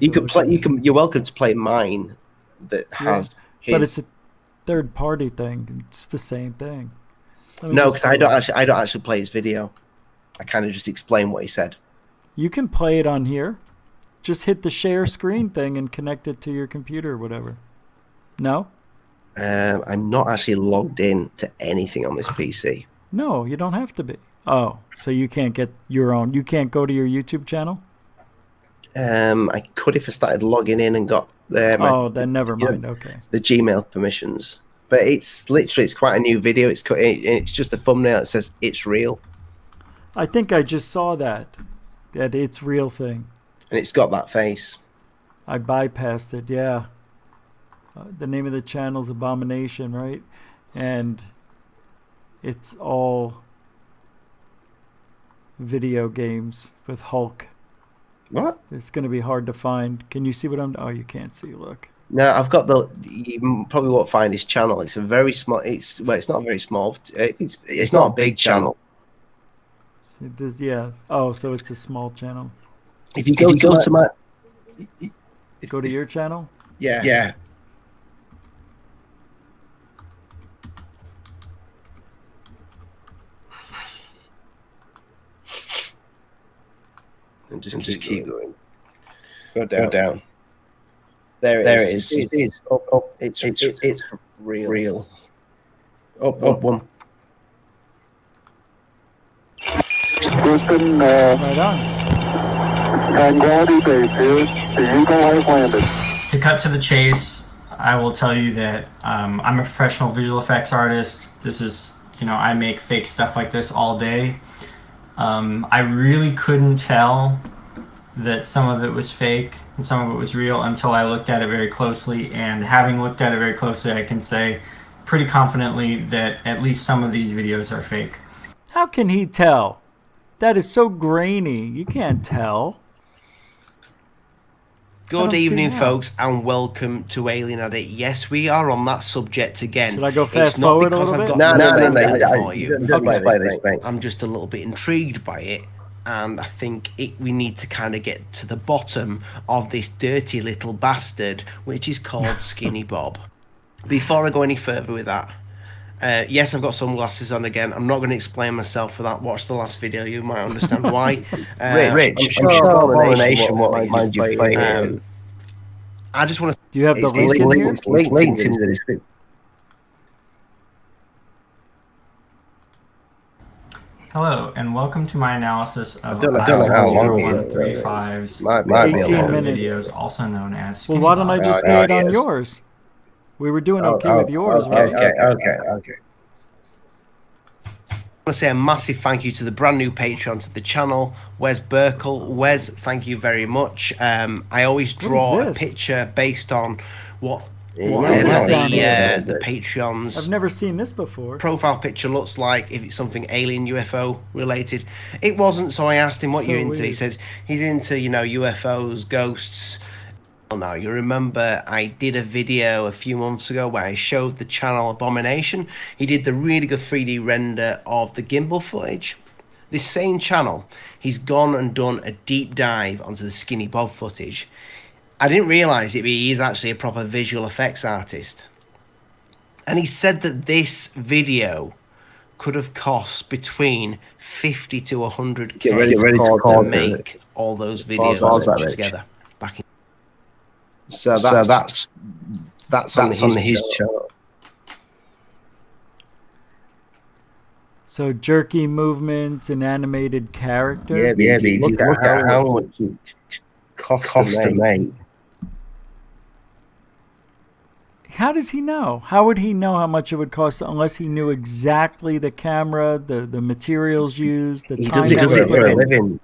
You could play. You're welcome to play mine. That has his. But it's a third-party thing. It's the same thing. No, because I don't actually play his video. I kind of just explain what he said. You can play it on here. Just hit the share screen thing and connect it to your computer or whatever. No? I'm not actually logged in to anything on this PC. No, you don't have to be. Oh, so you can't get your own. You can't go to your YouTube channel? I could if I started logging in and got then never mind. Okay. The Gmail permissions. But it's quite a new video. It's just a thumbnail that says it's real. I think I just saw that it's real thing. And it's got that face. I bypassed it, yeah. The name of the channel's Abomination, right? And it's all video games with Hulk. What? It's going to be hard to find. Can you see what I'm... Oh, you can't see. Look. No, I've got you probably won't find his channel. It's a very small... It's not very small. It's not a big channel. Yeah. Oh, so it's a small channel. If you go to my... Go to your channel? Yeah. Yeah. And just keep going. Go down. There it is. It is. Up. It's real. Up one. Houston, right on. Tranquility Base here. The Eagle has landed. To cut to the chase, I will tell you that I'm a professional visual effects artist. This is, I make fake stuff like this all day. I really couldn't tell that some of it was fake and some of it was real until I looked at it very closely. And having looked at it very closely, I can say pretty confidently that at least some of these videos are fake. How can he tell? That is so grainy. You can't tell. Good evening, folks, and welcome to Alien Addict. Yes, we are on that subject again. Should I go fast forward a little bit? No. I'm just a little bit intrigued by it, and I think we need to kind of get to the bottom of this dirty little bastard, which is called Skinny Bob. Before I go any further with that, yes, I've got sunglasses on again. I'm not going to explain myself for that. Watch the last video, you might understand why. Rich, I'm sure Abomination won't mind you playing. I just want to... Do you have the link in here? It's linked in the description. Hello, and welcome to my analysis of I don't know how long it is. 135's 18 minutes. videos, also known as Well, why don't I just stay on yours? We were doing okay with yours, right? Okay. I want to say a massive thank you to the brand new Patreon to the channel, Wes Burkle. Wes, thank you very much. I always draw a picture based on what the Patreon's I've never seen this before. Profile picture looks like, if it's something alien UFO related. It wasn't, so I asked him what you're into. Weird. He said he's into, UFOs, ghosts. Now, you remember I did a video a few months ago where I showed the channel Abomination. He did the really good 3D render of the gimbal footage. This same channel, he's gone and done a deep dive onto the Skinny Bob footage. I didn't realise it, but he is actually a proper visual effects artist. And he said that this video could have cost between 50 to 100k to make all those videos together. Back in. So that's on his channel. So jerky movements and animated character. Yeah, but look at how much it cost to make. How does he know? How would he know how much it would cost unless he knew exactly the camera, the materials used, the time? He does it for a living.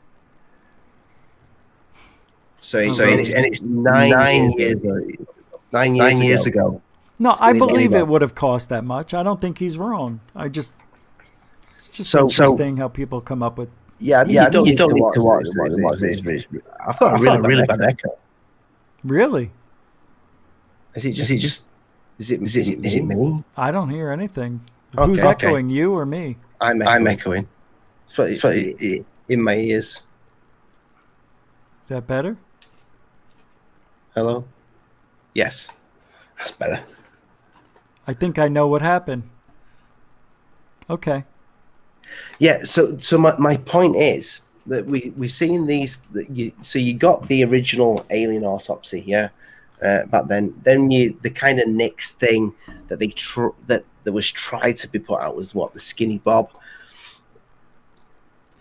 So it's 9 years. 9 years ago. No, I believe it would have cost that much. I don't think he's wrong. It's just interesting how people come up with. Yeah, you don't need to watch it. I've got a really bad echo. Really? Is it me? I don't hear anything. Who's echoing, you or me? I'm echoing. It's probably in my ears. Is that better? Hello? Yes. That's better. I think I know what happened. Okay. Yeah, so my point is that we're seeing these. So you got the original Alien Autopsy, back then. Then the kind of next thing that that was tried to be put out was the Skinny Bob.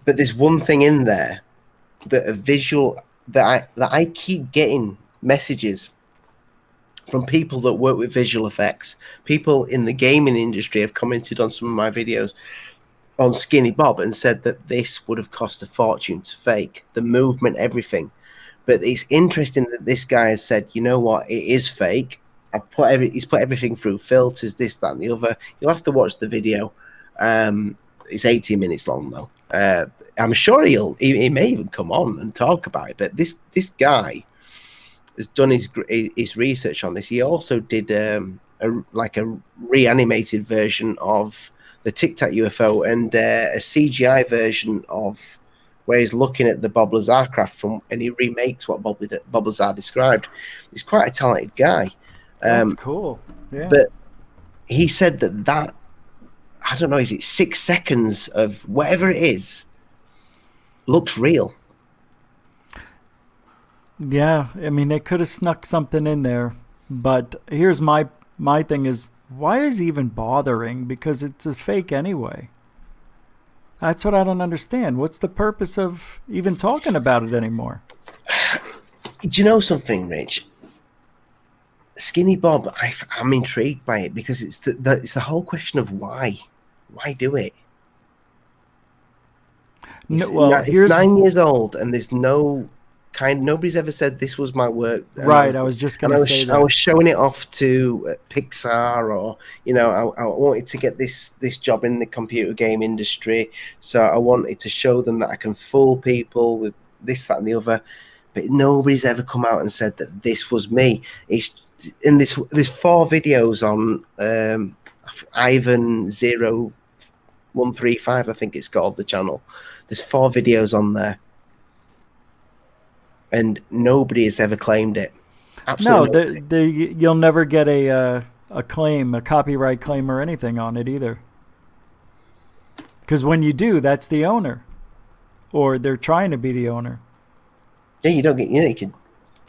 But there's one thing in there that a visual that I keep getting messages from people that work with visual effects. People in the gaming industry have commented on some of my videos on Skinny Bob and said that this would have cost a fortune to fake the movement, everything. But it's interesting that this guy has said, you know what, it is fake. He's put everything through filters, this, that, and the other. You'll have to watch the video. It's 18 minutes long though. I'm sure he may even come on and talk about it. But this guy has done his research on this. He also did a reanimated version of the Tic Tac UFO and a CGI version of where he's looking at the Bob Lazar craft and he remakes what Bob Lazar described. He's quite a talented guy. That's cool. Yeah. But he said that I don't know, is it 6 seconds of whatever it is looks real. Yeah, I mean, they could have snuck something in there. But here's my thing is, why is he even bothering? Because it's a fake anyway. That's what I don't understand. What's the purpose of even talking about it anymore? Do you know something, Rich? Skinny Bob, I'm intrigued by it because it's the whole question of why. Why do it? It's 9 years old and there's nobody's ever said this was my work. Right, I was just going to say that. I was showing it off to Pixar, or I wanted to get this job in the computer game industry, so I wanted to show them that I can fool people with this, that, and the other. But nobody's ever come out and said that this was me. It's in this. There's 4 videos on Ivan 0135, I think it's called, the channel. There's 4 videos on there. And nobody has ever claimed it. Absolutely. No, you'll never get a claim, a copyright claim or anything on it either. Because when you do, that's the owner, or they're trying to be the owner. Yeah, you don't get. You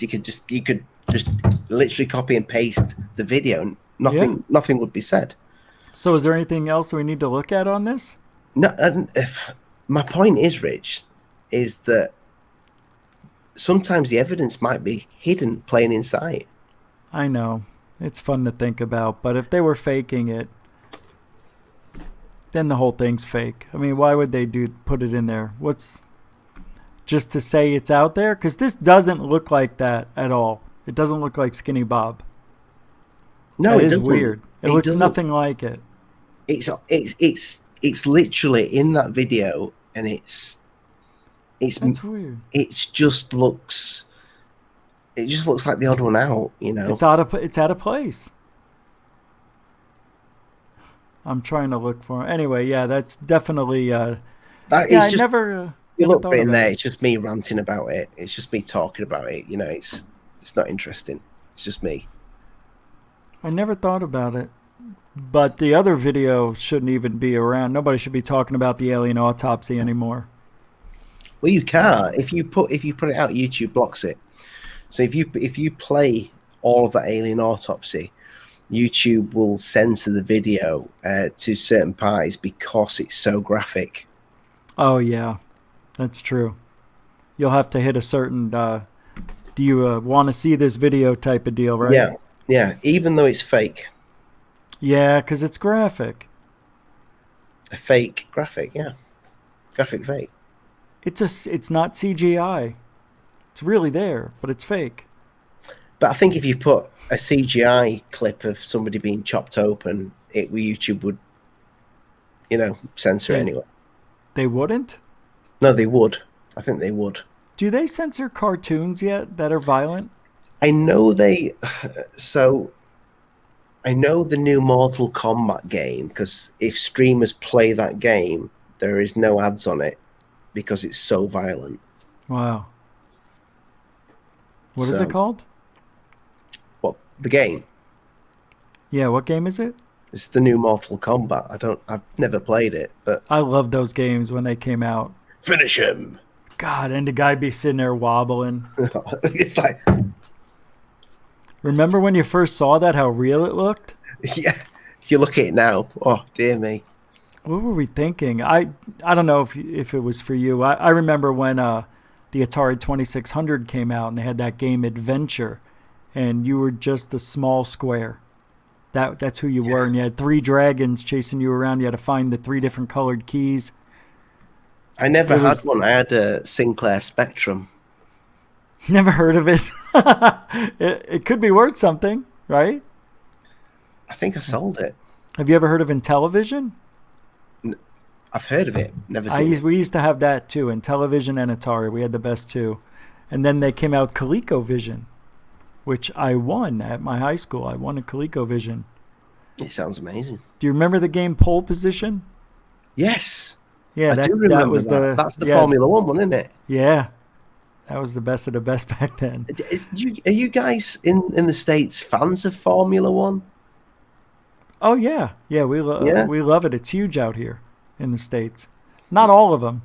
could just literally copy and paste the video, and nothing would be said. So, is there anything else we need to look at on this? No. My point is, Rich, is that sometimes the evidence might be hidden, plain in sight. I know. It's fun to think about, but if they were faking it, then the whole thing's fake. I mean, why would they put it in there? What's just to say it's out there? Because this doesn't look like that at all. It doesn't look like Skinny Bob. No, it is weird. It looks nothing like it. It's literally in that video, and that's weird. It just looks like the odd one out, It's out of place. I'm trying to look for it. Anyway, yeah, that's definitely you look in there. It's just me ranting about it. It's just me talking about it. It's not interesting. It's just me. I never thought about it. But the other video shouldn't even be around. Nobody should be talking about the alien autopsy anymore. Well, you can't. If you put it out, YouTube blocks it. So if you play all of the Alien Autopsy, YouTube will censor the video to certain parties because it's so graphic. Oh yeah, that's true. You'll have to hit a certain. Do you want to see this video type of deal, right? Yeah, even though it's fake. Yeah, because it's graphic. A fake graphic, yeah. Graphic fake. It's not CGI. It's really there, but it's fake. But I think if you put a CGI clip of somebody being chopped open, YouTube would, censor it anyway. They wouldn't? No, they would. I think they would. Do they censor cartoons yet that are violent? I know I know the new Mortal Kombat game, because if streamers play that game, there is no ads on it because it's so violent. Wow. What is it called? What, the game? Yeah, what game is it? It's the new Mortal Kombat. I've never played it, but I loved those games when they came out. Finish him. God, and the guy be sitting there wobbling. It's like, remember when you first saw that, how real it looked? Yeah. If you look at it now, oh dear me. What were we thinking? I don't know if it was for you. I remember when the Atari 2600 came out and they had that game Adventure, and you were just a small square. That's who you were, and you had 3 dragons chasing you around. You had to find the 3 different colored keys. I never had one. I had a Sinclair Spectrum. Never heard of it. It could be worth something, right? I think I sold it. Have you ever heard of Intellivision? I've heard of it. Never seen it. We used to have that too, Intellivision and Atari. We had the best two. And then they came out with ColecoVision, which I won at my high school. I won a ColecoVision. It sounds amazing. Do you remember the game Pole Position? Yes. Yeah, I do remember that. That's the Formula 1 one, isn't it? Yeah. That was the best of the best back then. Are you guys in the States fans of Formula 1? Oh, yeah. Yeah, we love it. It's huge out here in the States. Not all of them.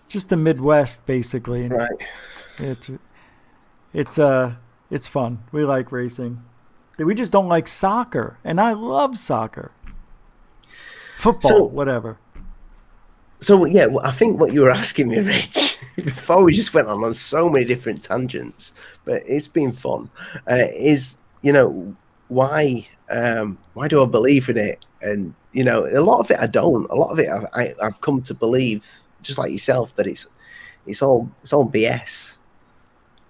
Just the Midwest, basically. Right. It's fun. We like racing. We just don't like soccer. And I love soccer. Football, whatever. So, yeah, I think what you were asking me, Rich, before we just went on so many different tangents, but it's been fun, is, why do I believe in it? And, a lot of it I don't. A lot of it I've come to believe, just like yourself, that it's all BS.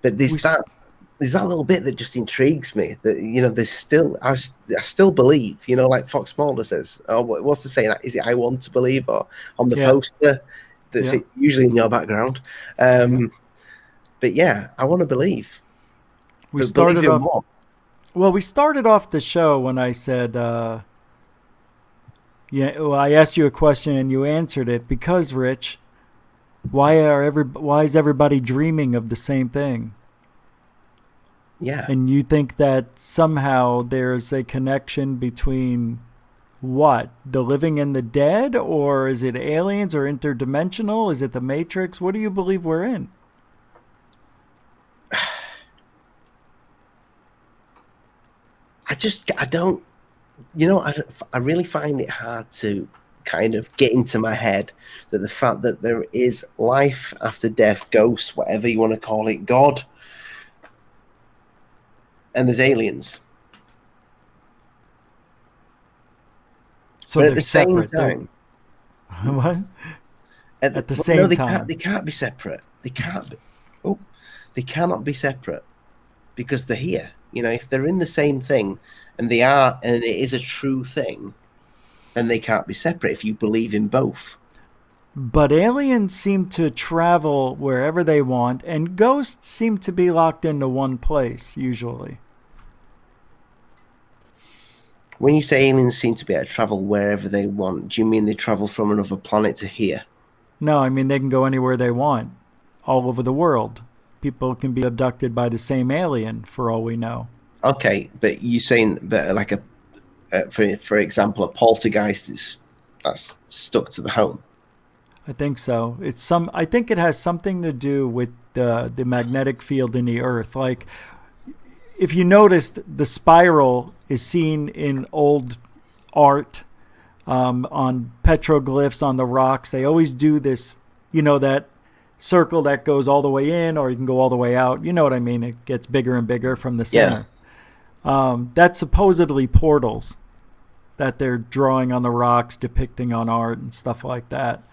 But there's that little bit that just intrigues me. That there's still I still believe. Like Fox Mulder says, "Oh, what's the saying? Is it I want to believe?" Or on the poster that's usually in your background. But yeah, I want to believe. We started off. Well, we started off the show when I said, I asked you a question and you answered it because, Rich, why is everybody dreaming of the same thing? Yeah. And you think that somehow there's a connection between what? The living and the dead? Or is it aliens or interdimensional? Is it the Matrix? What do you believe we're in? I don't, I really find it hard to kind of get into my head that the fact that there is life after death, ghosts, whatever you want to call it, God, and there's aliens. So but they're at the separate. same time, what? At the same time, they can't be separate. They cannot be separate because they're here. If they're in the same thing and it is a true thing, then they can't be separate if you believe in both. But aliens seem to travel wherever they want, and ghosts seem to be locked into one place, usually. When you say aliens seem to be able to travel wherever they want, do you mean they travel from another planet to here? No, I mean they can go anywhere they want, all over the world. People can be abducted by the same alien, for all we know. Okay, but you're saying that, like for example, a poltergeist that's stuck to the home. I think so. I think it has something to do with the magnetic field in the Earth. Like, if you noticed, the spiral is seen in old art, on petroglyphs on the rocks. They always do this, that circle that goes all the way in, or you can go all the way out. You know what I mean? It gets bigger and bigger from the center. That's supposedly portals that they're drawing on the rocks, depicting on art and stuff like that.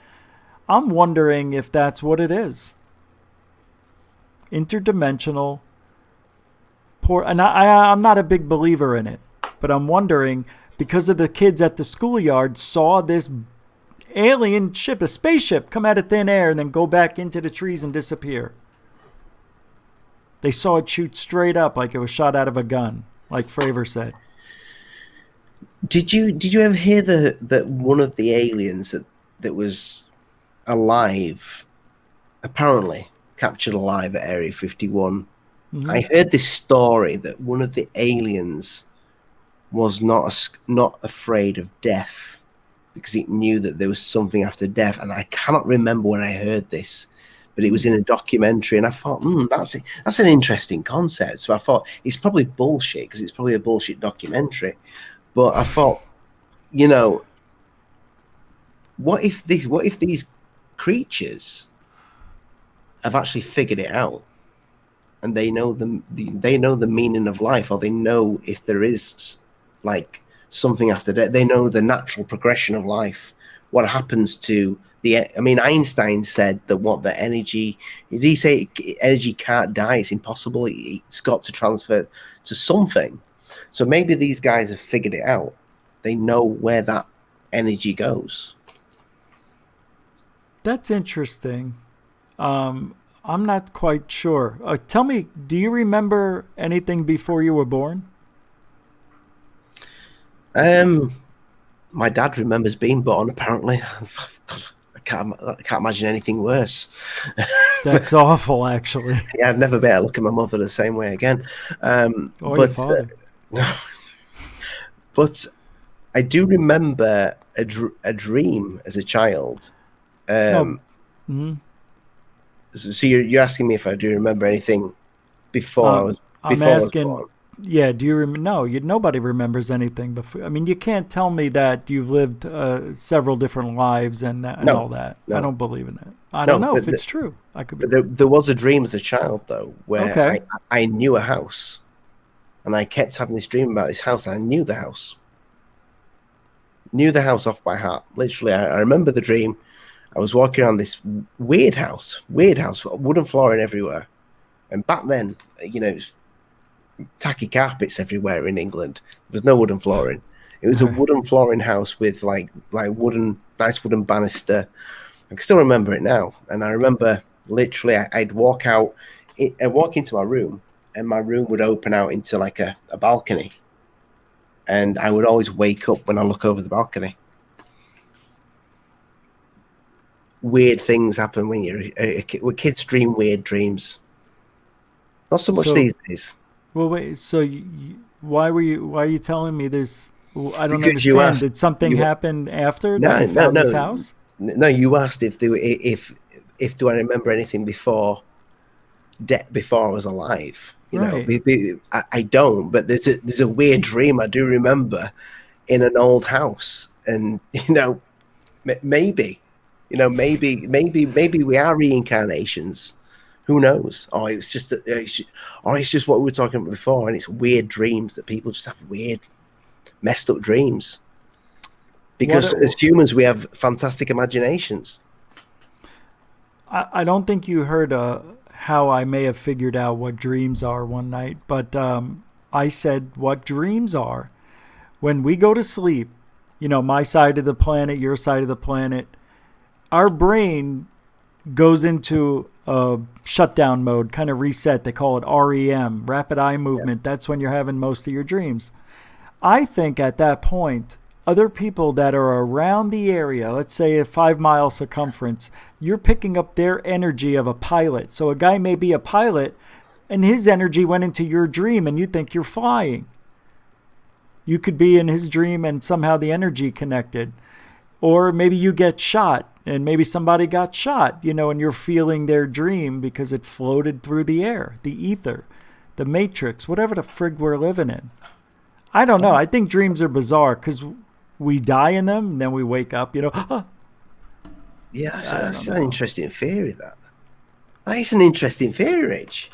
I'm wondering if that's what it is. Interdimensional. And I'm not a big believer in it, but I'm wondering, because of the kids at the schoolyard saw this alien ship, a spaceship, come out of thin air and then go back into the trees and disappear. They saw it shoot straight up like it was shot out of a gun, like Fravor said. Did you ever hear that one of the aliens that was alive, apparently captured alive at Area 51? Mm-hmm. I heard this story that one of the aliens was not afraid of death because it knew that there was something after death. And I cannot remember when I heard this, but it was in a documentary, and I thought, that's an interesting concept. So I thought it's probably bullshit because it's probably a bullshit documentary. But I thought, what if these creatures have actually figured it out, and they know the meaning of life, or they know if there is like something after death. They know the natural progression of life. What happens to Einstein said that the energy, did he say energy can't die? It's impossible. It's got to transfer to something. So maybe these guys have figured it out. They know where that energy goes. That's interesting. I'm not quite sure. Tell me, do you remember anything before you were born? My dad remembers being born, apparently. God, I can't imagine anything worse. That's awful, actually. Yeah, I'd never be able to look at my mother the same way again. Your father. But I do remember a dream as a child. So you're asking me if I do remember anything before I was. I'm asking. Yeah, do you remember? No, nobody remembers anything before. I mean, you can't tell me that you've lived several different lives and all that. No. I don't believe in that. I don't know if it's true. I could. There was a dream as a child though, where I knew a house, and I kept having this dream about this house, and I knew the house. Knew the house off by heart. Literally, I remember the dream. I was walking around this weird house, wooden flooring everywhere. And back then, it was tacky carpets everywhere in England. There was no wooden flooring. It was a wooden flooring house with nice wooden banister. I can still remember it now. And I remember literally I'd walk into my room, and my room would open out into like a balcony. And I would always wake up when I look over the balcony. Weird things happen when you're a kid. Kids dream weird dreams. Not so much these days. Well, wait. So why are you telling me this? I don't understand. Did something happen after that you found this house? No, you asked if do I remember anything before I was alive. I don't. But there's a weird dream I do remember in an old house, and maybe. Maybe we are reincarnations. Who knows? Or it's just what we were talking about before, and it's weird dreams that people just have weird, messed up dreams. Because as humans, we have fantastic imaginations. I don't think you heard how I may have figured out what dreams are one night, but I said what dreams are. When we go to sleep, my side of the planet, your side of the planet, our brain goes into a shutdown mode, kind of reset. They call it REM, rapid eye movement. That's when you're having most of your dreams. I think at that point, other people that are around the area, let's say a 5-mile circumference, you're picking up their energy of a pilot. So a guy may be a pilot, and his energy went into your dream, and you think you're flying. You could be in his dream, and somehow the energy connected. Or maybe you get shot, and maybe somebody got shot, and you're feeling their dream because it floated through the air, the ether, the matrix, whatever the frig we're living in. I don't know. I think dreams are bizarre because we die in them, and then we wake up, Yeah, that's an interesting theory, that. That is an interesting theory, Rich.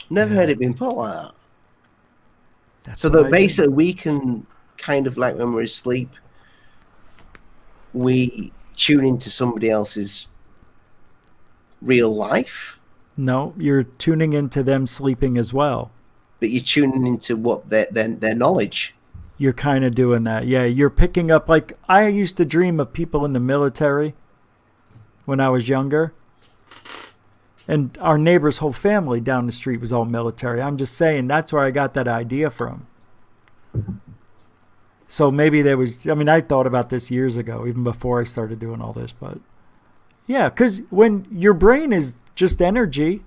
Never heard it been put like that. So that basically we can kind of like when we're asleep, we tune into somebody else's real life. No, you're tuning into them sleeping as well. But you're tuning into what their knowledge. You're kind of doing that. Yeah, you're picking up, like, I used to dream of people in the military when I was younger. And our neighbor's whole family down the street was all military. I'm just saying that's where I got that idea from. So maybe there was, I mean, I thought about this years ago, even before I started doing all this. But yeah, because when your brain is just energy,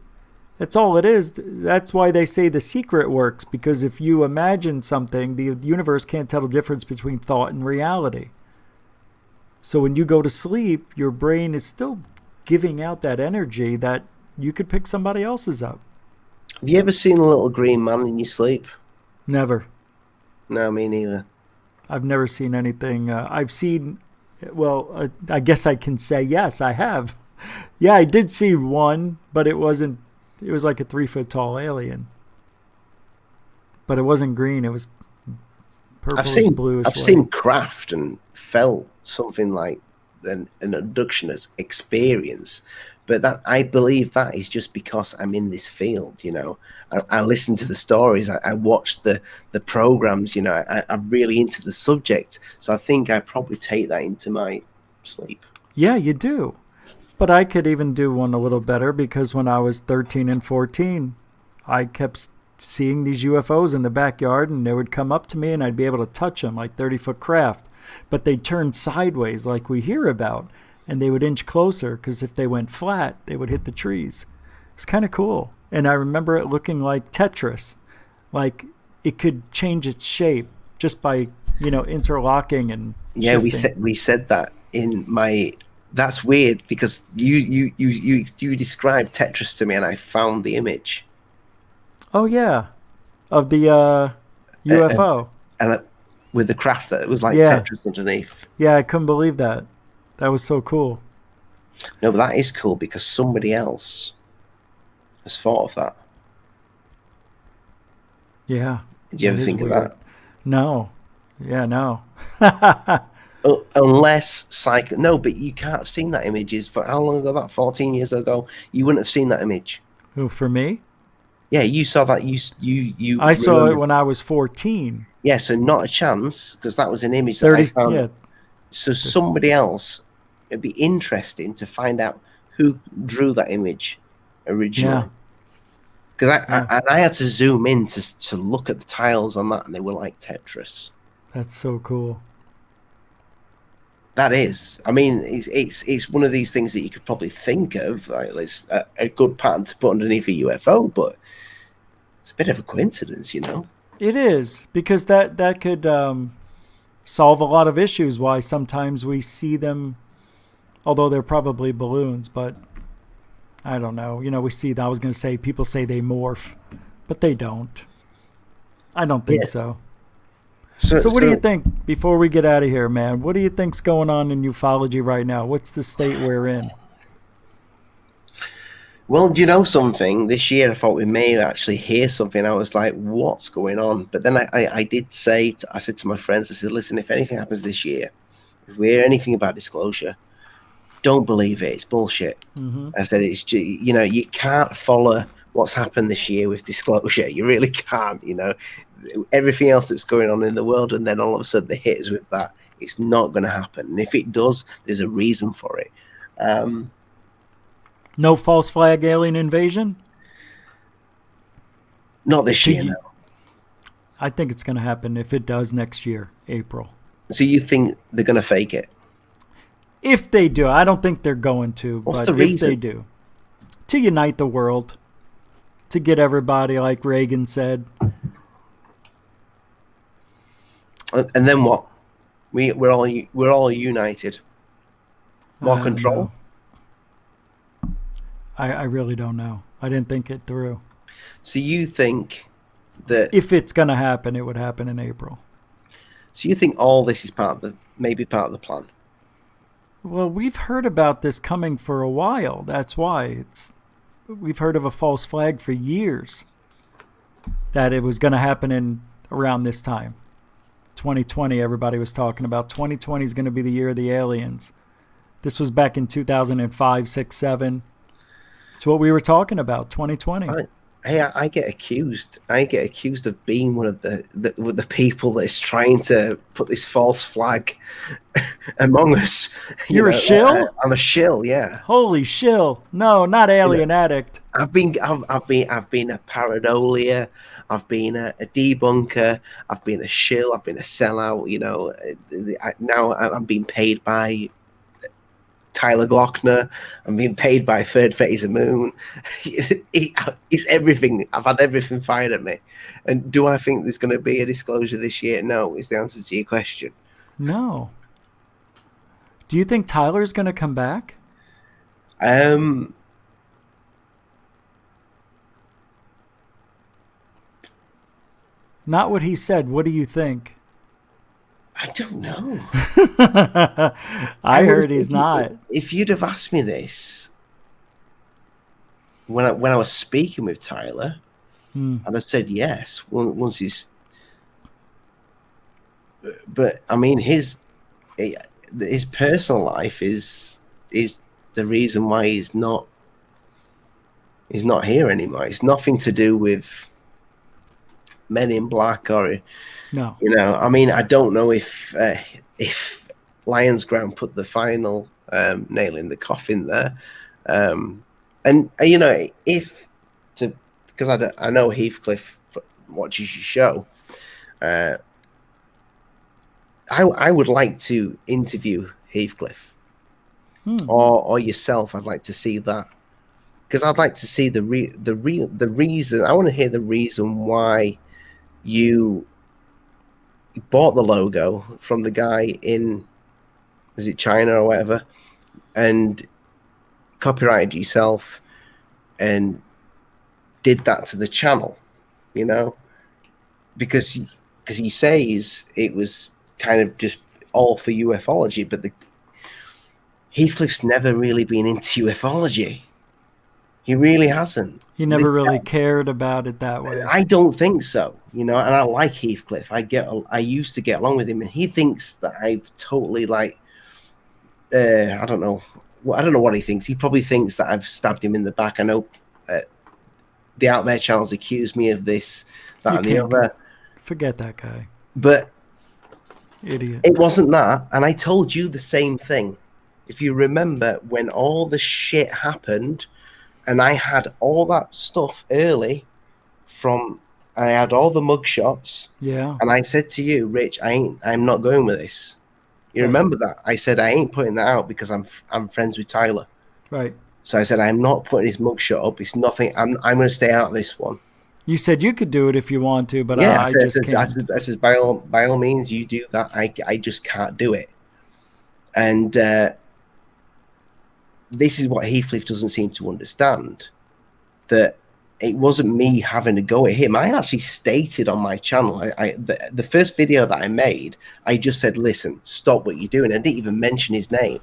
that's all it is. That's why they say The Secret works, because if you imagine something, the universe can't tell the difference between thought and reality. So when you go to sleep, your brain is still giving out that energy that you could pick somebody else's up. Have you ever seen a little green man in your sleep? Never. No, me neither. I've never seen anything. I've seen, well, I guess I can say yes, I have. Yeah, I did see one, but it was like a 3-foot tall alien. But it wasn't green, it was purple and bluish. I've seen craft and felt something like an abduction experience. But that, I believe that is just because I'm in this field, you know. I listen to the stories, I watch the programs, you know. I'm really into the subject. So I think I probably take that into my sleep. Yeah, you do. But I could even do one a little better, because when I was 13 and 14, I kept seeing these UFOs in the backyard, and they would come up to me and I'd be able to touch them like 30-foot craft. But they'd turn sideways like we hear about. And they would inch closer, because if they went flat, they would hit the trees. It's kind of cool. And I remember it looking like Tetris. Like it could change its shape just by, you know, interlocking and yeah, shifting. we said that in my... That's weird, because you described Tetris to me and I found the image. Oh, yeah. Of the UFO. And with the craft that it was like Tetris underneath. Yeah, I couldn't believe that. That was so cool. No, but that is cool because somebody else has thought of that. Yeah. Did you ever think of that? No. Yeah, no. Unless no, but you can't have seen that image. For how long ago? That 14 years ago, you wouldn't have seen that image. Who, for me? Yeah, you saw that. You. I saw it when I was 14. Yeah, so not a chance, because that was an image that I found. Yeah. So somebody else. It'd be interesting to find out who drew that image originally. Because I had to zoom in to look at the tiles on that, and they were like Tetris. That's so cool. That is. I mean, it's one of these things that you could probably think of. Like, it's a good pattern to put underneath a UFO, but it's a bit of a coincidence, you know? It is, because that could solve a lot of issues, why sometimes we see them, although they're probably balloons, but I don't know. You know, we see that. I was going to say, people say they morph, but they don't. I don't think so. So what do you think, before we get out of here, man? What do you think's going on in ufology right now? What's the state we're in? Well, do you know something? This year I thought we may actually hear something. I was like, what's going on? But then I did say, I said to my friends, I said, listen, if anything happens this year, if we hear anything about disclosure, don't believe it. It's bullshit. Mm-hmm. I said, it's, you know, you can't follow what's happened this year with disclosure. You really can't, you know. Everything else that's going on in the world, and then all of a sudden the hit is with that. It's not going to happen. And if it does, there's a reason for it. No false flag alien invasion? Not this year, no. I think it's going to happen if it does next year, April. So you think they're going to fake it? If they do. I don't think they're going to. What's but the reason? If they do. To unite the world. To get everybody, like Reagan said. And then what? We're all united. More control? I really don't know. I didn't think it through. So you think that if it's going to happen, it would happen in April. So you think all this is maybe part of the plan? Well, we've heard about this coming for a while. That's why we've heard of a false flag for years. That it was going to happen in around this time. 2020, everybody was talking about 2020 is going to be the year of the aliens. This was back in 2005, 6, 7. It's what we were talking about, 2020. I get accused. I get accused of being one of the people that is trying to put this false flag among us. You're a shill? I'm a shill, yeah. Holy shill! No, not Alien Addict. I've been a pareidolia. I've been a debunker. I've been a shill. I've been a sellout. You know, now I'm being paid by Tyler Glockner. I'm being paid by Third Phase of Moon. It's everything. I've had everything fired at me. And do I think there's going to be a disclosure this year? No, is the answer to your question. No. Do you think Tyler's going to come back? Not what he said. What do you think? I don't know. I heard he's not. If you'd have asked me this when I was speaking with Tyler, and I said yes once he's. But I mean, his personal life is the reason why he's not here anymore. It's nothing to do with Men in Black or. No. You know, I mean, I don't know if Lions Ground put the final nail in the coffin there, and you know, because I know Heathcliff watches your show, I would like to interview Heathcliff or yourself. I'd like to see that because I'd like to see the reason. I want to hear the reason why you bought the logo from the guy in, was it China or whatever, and copyrighted yourself and did that to the channel, you know, because he says it was kind of just all for ufology, but Heathcliff's never really been into ufology. He really hasn't. He never really cared about it that way. I don't think so, you know. And I like Heathcliff. I used to get along with him, and he thinks that I've totally I don't know what he thinks. He probably thinks that I've stabbed him in the back. I know the Out There channels accused me of this, that, and the other. Forget that guy. But idiot. It wasn't that, and I told you the same thing. If you remember when all the shit happened. And I had all that stuff early I had all the mugshots. Yeah. And I said to you, Rich, I'm not going with this. You remember that? I said, I ain't putting that out because I'm friends with Tyler. Right. So I said, I'm not putting his mugshot up. It's nothing. I'm going to stay out of this one. You said you could do it if you want to, but yeah, I just can't. I said, by all means, you do that. I just can't do it. And, this is what Heathcliff doesn't seem to understand, that it wasn't me having to go at him. I actually stated on my channel, the first video that I made, I just said, listen, stop what you're doing. I didn't even mention his name.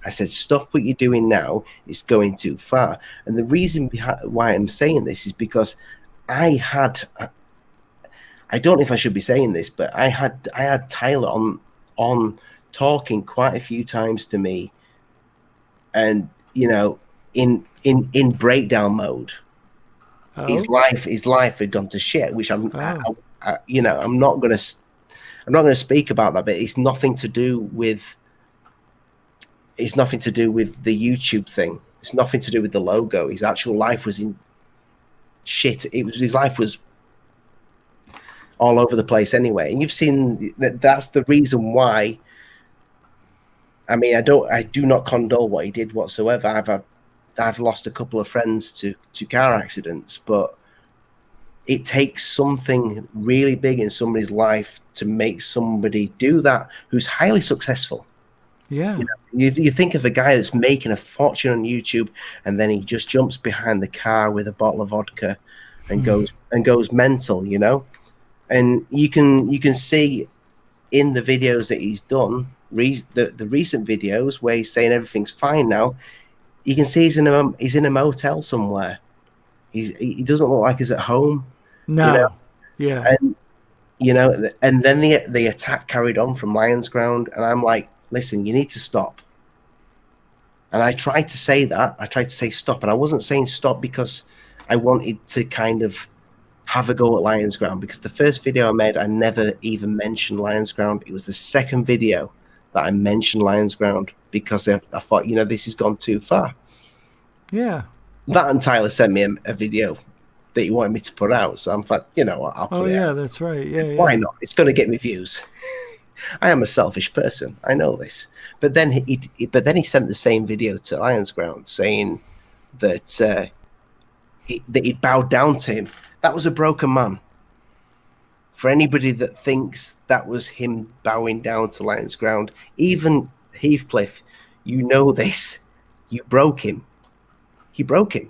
I said, stop what you're doing now. It's going too far. And the reason why I'm saying this is because I don't know if I should be saying this, but I had Tyler on talking quite a few times to me. And you know, in breakdown mode, his life had gone to shit. Which I'm not going to speak about that. But it's nothing to do with the YouTube thing. It's nothing to do with the logo. His actual life was in shit. His life was all over the place anyway. And you've seen that's the reason why. I mean, I do not condole what he did whatsoever. I've lost a couple of friends to car accidents, but it takes something really big in somebody's life to make somebody do that who's highly successful. Yeah. You think of a guy that's making a fortune on YouTube, and then he just jumps behind the car with a bottle of vodka and goes mental, you know. And you can see in the videos that he's done. The recent videos where he's saying everything's fine now, you can see he's in a motel somewhere. He doesn't look like he's at home. No. You know? Yeah. And You know, and then the attack carried on from Lions Ground, and I'm like, listen, you need to stop. And I tried to say that. I tried to say stop, and I wasn't saying stop because I wanted to kind of have a go at Lions Ground, because the first video I made, I never even mentioned Lions Ground. It was the second video that I mentioned Lions Ground because I thought, you know, this has gone too far. Yeah. That and Tyler sent me a video that he wanted me to put out, so I'm like, you know what, I'll put it out. That's right. Yeah, Why not? It's going to get me views. I am a selfish person. I know this. But then he sent the same video to Lions Ground saying that he'd bowed down to him. That was a broken man. For anybody that thinks that was him bowing down to Lions Ground, even Heathcliff, you know this. You broke him. He broke him.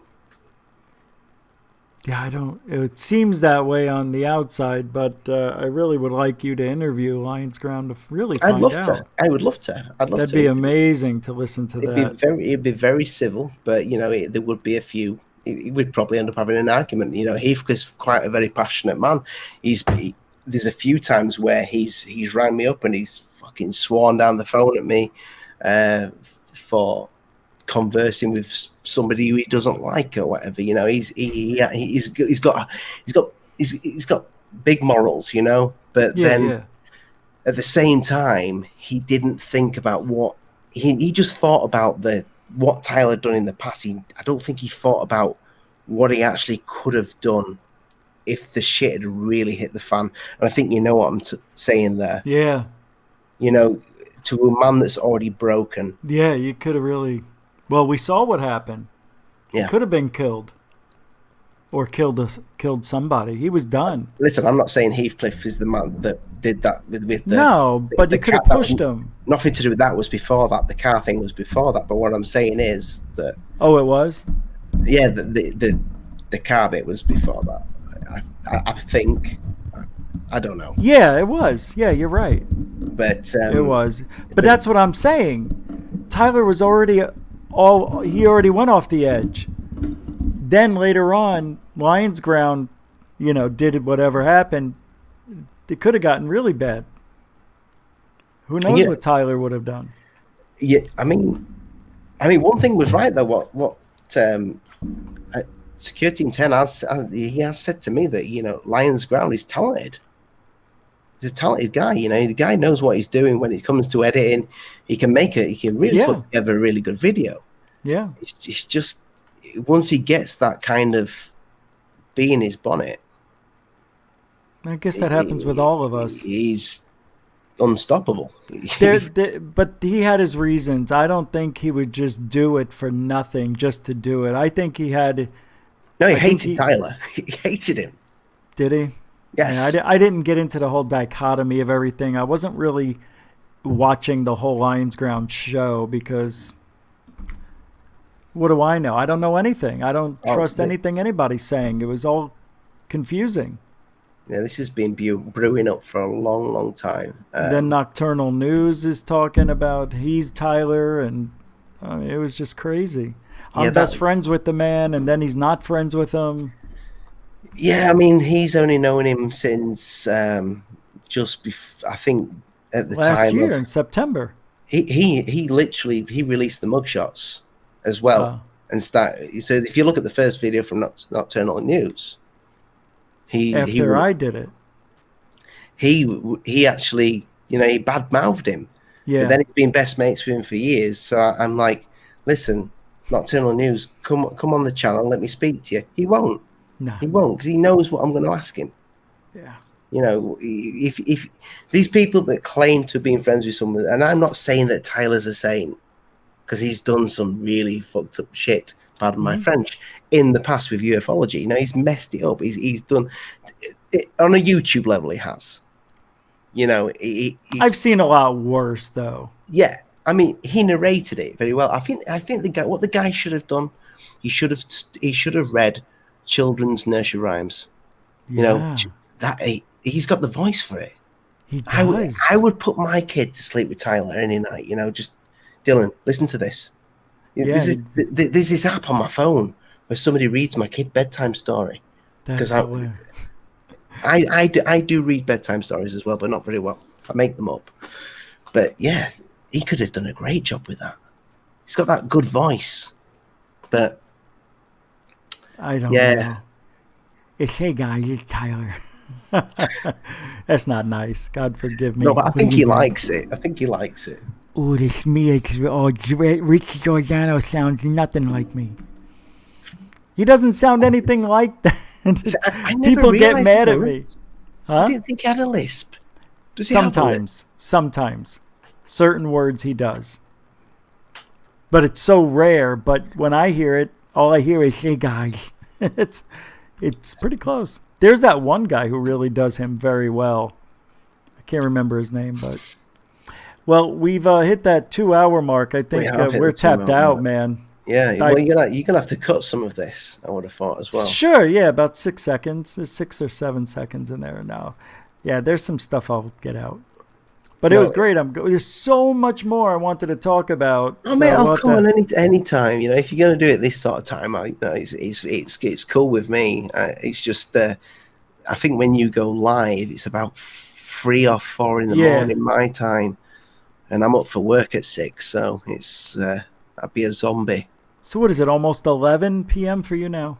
Yeah, it seems that way on the outside, but I really would like you to interview Lions Ground to really find out. I'd love to. I'd love to. That'd be amazing to listen to that. It'd be very civil, but, you know, there would be a few. We'd probably end up having an argument. You know, Heathcliff's quite a very passionate man. There's a few times where he's rang me up and he's fucking sworn down the phone at me for conversing with somebody who he doesn't like or whatever. You know, he's got big morals, you know, but at the same time he didn't think about what he just thought about what Tyler had done in the past. I don't think he thought about what he actually could have done if the shit had really hit the fan. And I think you know what I'm saying there. Yeah. You know, to a man that's already broken. Yeah, you could have really. Well, we saw what happened. Yeah. He could have been killed. Or killed somebody. He was done. Listen, I'm not saying Heathcliff is the man that did that with the. No, but you could have pushed him. Nothing to do with that was before that. The car thing was before that. But what I'm saying is that. Oh, it was? Yeah, the car bit was before that. I think. I don't know. Yeah, it was. Yeah, you're right. But it was. But that's what I'm saying. Tyler was already he already went off the edge. Then later on, Lions Ground, you know, did whatever happened. It could have gotten really bad. Who knows what Tyler would have done? Yeah, I mean, one thing was right though. What Security Team 10 has said to me that, you know, Lions Ground is talented. He's a talented guy. You know, the guy knows what he's doing when it comes to editing. He can really put together a really good video. Yeah, it's just once he gets that kind of bee in his bonnet. I guess that happens with all of us. He's unstoppable. But he had his reasons. I don't think he would just do it for nothing, just to do it. I think he had. No, he hated Tyler. He hated him. Did he? Yes. I didn't get into the whole dichotomy of everything. I wasn't really watching the whole Lions Ground show because what do I know? I don't know anything. I don't trust anything anybody's saying. It was all confusing. Yeah, this has been brewing up for a long, long time. Then Nocturnal News is talking about he's Tyler, and it was just crazy. I'm best friends with the man, and then he's not friends with him. Yeah, I mean, he's only known him since just before, I think, at the time. Last year in September. He literally released the mugshots as well, and so if you look at the first video from Nocturnal News, I did it, he actually, you know, he badmouthed him. Yeah. But then he's been best mates with him for years. So I'm like, listen, Nocturnal News, come on the channel, let me speak to you. He won't. No. He won't, because he knows what I'm going to ask him. Yeah. You know, if these people that claim to be friends with someone, and I'm not saying that Tyler's a saint, because he's done some really fucked up shit, pardon my French, in the past with ufology. You know, he's messed it up. He's done it on a YouTube level. He has. You know, I've seen a lot worse though. Yeah, I mean, he narrated it very well. I think what the guy should have done, he should have read children's nursery rhymes. You know, that he's got the voice for it. He does. I would put my kid to sleep with Tyler any night. You know, just Dylan, listen to this. Yeah. There's this app on my phone where somebody reads my kid bedtime story. That's hilarious. I do read bedtime stories as well, but not very well. I make them up. But yeah, he could have done a great job with that. He's got that good voice. But I don't know. It's, hey guys, it's Tyler. That's not nice. God forgive me. No, but I think he likes it. I think he likes it. Oh, this me. Rich Giordano sounds nothing like me. He doesn't sound anything like that. People get mad at me. Huh? I didn't think he had a lisp. Does he Sometimes. Certain words he does. But it's so rare. But when I hear it, all I hear is, hey guys. It's pretty close. There's that one guy who really does him very well. I can't remember his name, but... Well, we've hit that 2-hour mark. I think we're tapped out, man. Yeah, well, you're gonna have to cut some of this, I would have thought, as well. Sure, yeah, about 6 seconds. There's 6 or 7 seconds in there now. Yeah, there's some stuff I'll get out. But it was great. There's so much more I wanted to talk about. Oh, mate, I'll come on any time. You know, if you're going to do it this sort of time, it's cool with me. It's just, I think when you go live, it's about 3 or 4 in the morning my time, and I'm up for work at 6, so it's I'd be a zombie. So what is it? Almost 11 p.m. for you now?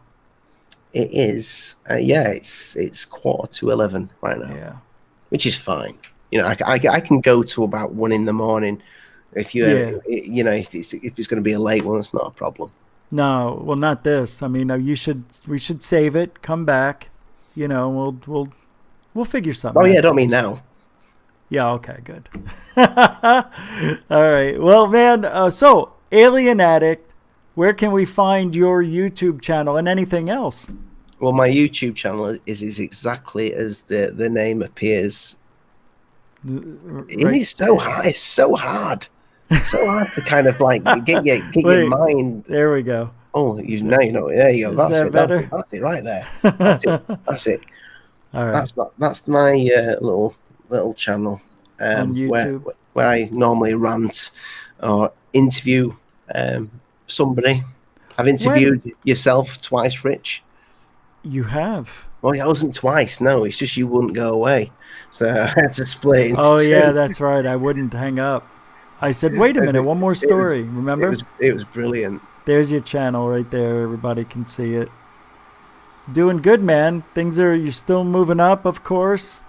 It is. It's 11:15 right now. Yeah, which is fine. You know, I can go to about 1 in the morning if you if it's going to be a late one. It's not a problem. No, well, not this. I mean, we should save it. Come back. You know, we'll figure something. Oh yeah, don't mean now. Yeah. Okay. Good. All right. Well, man. So, Alien Addict. Where can we find your YouTube channel and anything else? Well, my YouTube channel is exactly as the name appears. It's so hard. It's so hard. So hard to kind of like get your mind. There we go. Oh, you know. There you go. That's it. Better? That's it right there. That's it. All right. That's my little channel on YouTube where I normally rant or interview somebody. I've interviewed yourself twice, Rich. You have. Well, I wasn't twice. No, it's just you wouldn't go away, so I had to split it into two. Yeah, that's right. I wouldn't hang up. I said, "Wait a minute, one more story." Remember? It was brilliant. There's your channel right there. Everybody can see it. Doing good, man. You're still moving up, of course.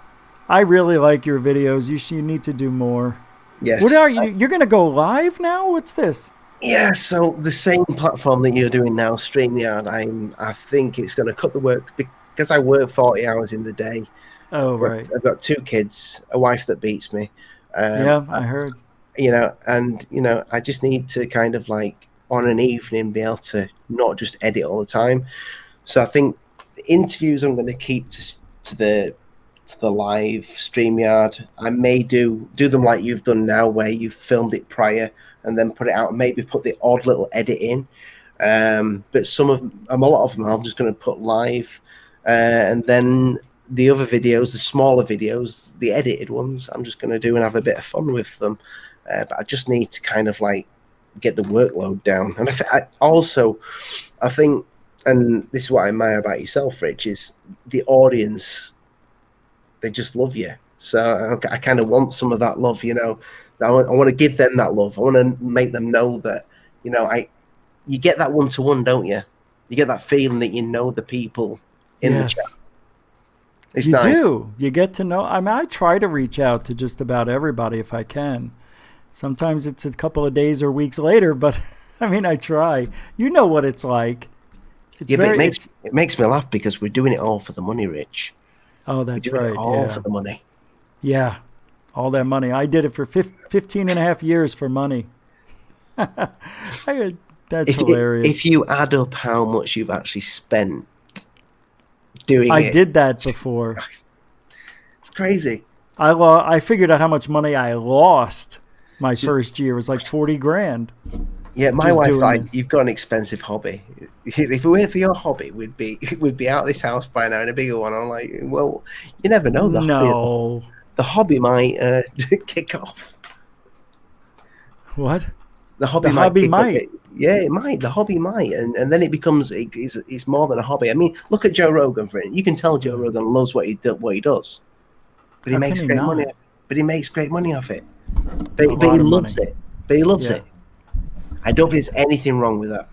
I really like your videos. You need to do more. Yes. What are you? You're gonna go live now? What's this? Yeah, so the same platform that you're doing now, StreamYard, I think it's going to cut the work because I work 40 hours in the day. Oh, right. I've got 2 kids, a wife that beats me. Yeah, I heard. You know, and, you know, I just need to kind of like on an evening be able to not just edit all the time. So I think the interviews I'm going to keep to the live StreamYard. I may do them like you've done now, where you've filmed it prior and then put it out, and maybe put the odd little edit in. But a lot of them I'm just going to put live, and then the other videos, the smaller videos, the edited ones, I'm just going to do and have a bit of fun with them. But I just need to kind of like get the workload down. And I think, and this is what I admire about yourself, Rich, is the audience. They just love you. So I kind of want some of that love, you know. I want to give them that love. I want to make them know that, you know, you get that one-to-one, don't you? You get that feeling that you know the people in the chat. It's nice. Do. You get to know. I mean, I try to reach out to just about everybody if I can. Sometimes it's a couple of days or weeks later, but I mean, I try. You know what it's like. But it makes me laugh because we're doing it all for the money, Rich. Oh, that's we're doing right. It all for the money. Yeah. All that money. I did it for 15 and a half years for money. That's hilarious. If you add up how much you've actually spent doing it. I did that before. It's crazy. I figured out how much money I lost my first year. It was like 40 grand. Yeah, my wife thought, you've got an expensive hobby. If it weren't for your hobby, we'd be out of this house by now in a bigger one. I'm like, well, you never know. The hobby might kick off. What? The hobby might. Yeah, it might. The hobby might, and then it becomes it's more than a hobby. I mean, look at Joe Rogan for it. You can tell Joe Rogan loves what he does, but he makes great money. But he makes great money off it. But he loves it. But he loves it. I don't think there's anything wrong with that.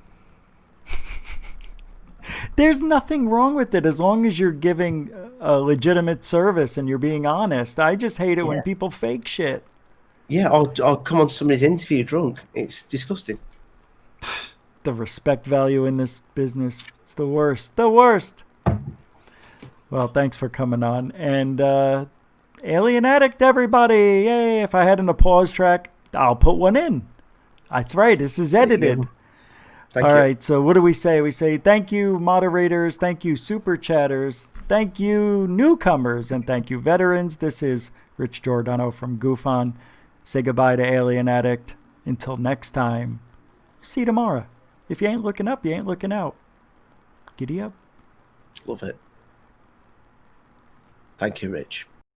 There's nothing wrong with it as long as you're giving a legitimate service and you're being honest. I just hate it when people fake shit. Yeah, or come on somebody's interview drunk. It's disgusting. The respect value in this business. It's the worst. The worst. Well, thanks for coming on. And Alien Addict, everybody. Yay. If I had an applause track, I'll put one in. That's right. This is edited. Thank you. All right, so what do we say? We say thank you, moderators. Thank you, super chatters. Thank you, newcomers. And thank you, veterans. This is Rich Giordano from GUFON. Say goodbye to Alien Addict. Until next time, see you tomorrow. If you ain't looking up, you ain't looking out. Giddy up. Love it. Thank you, Rich.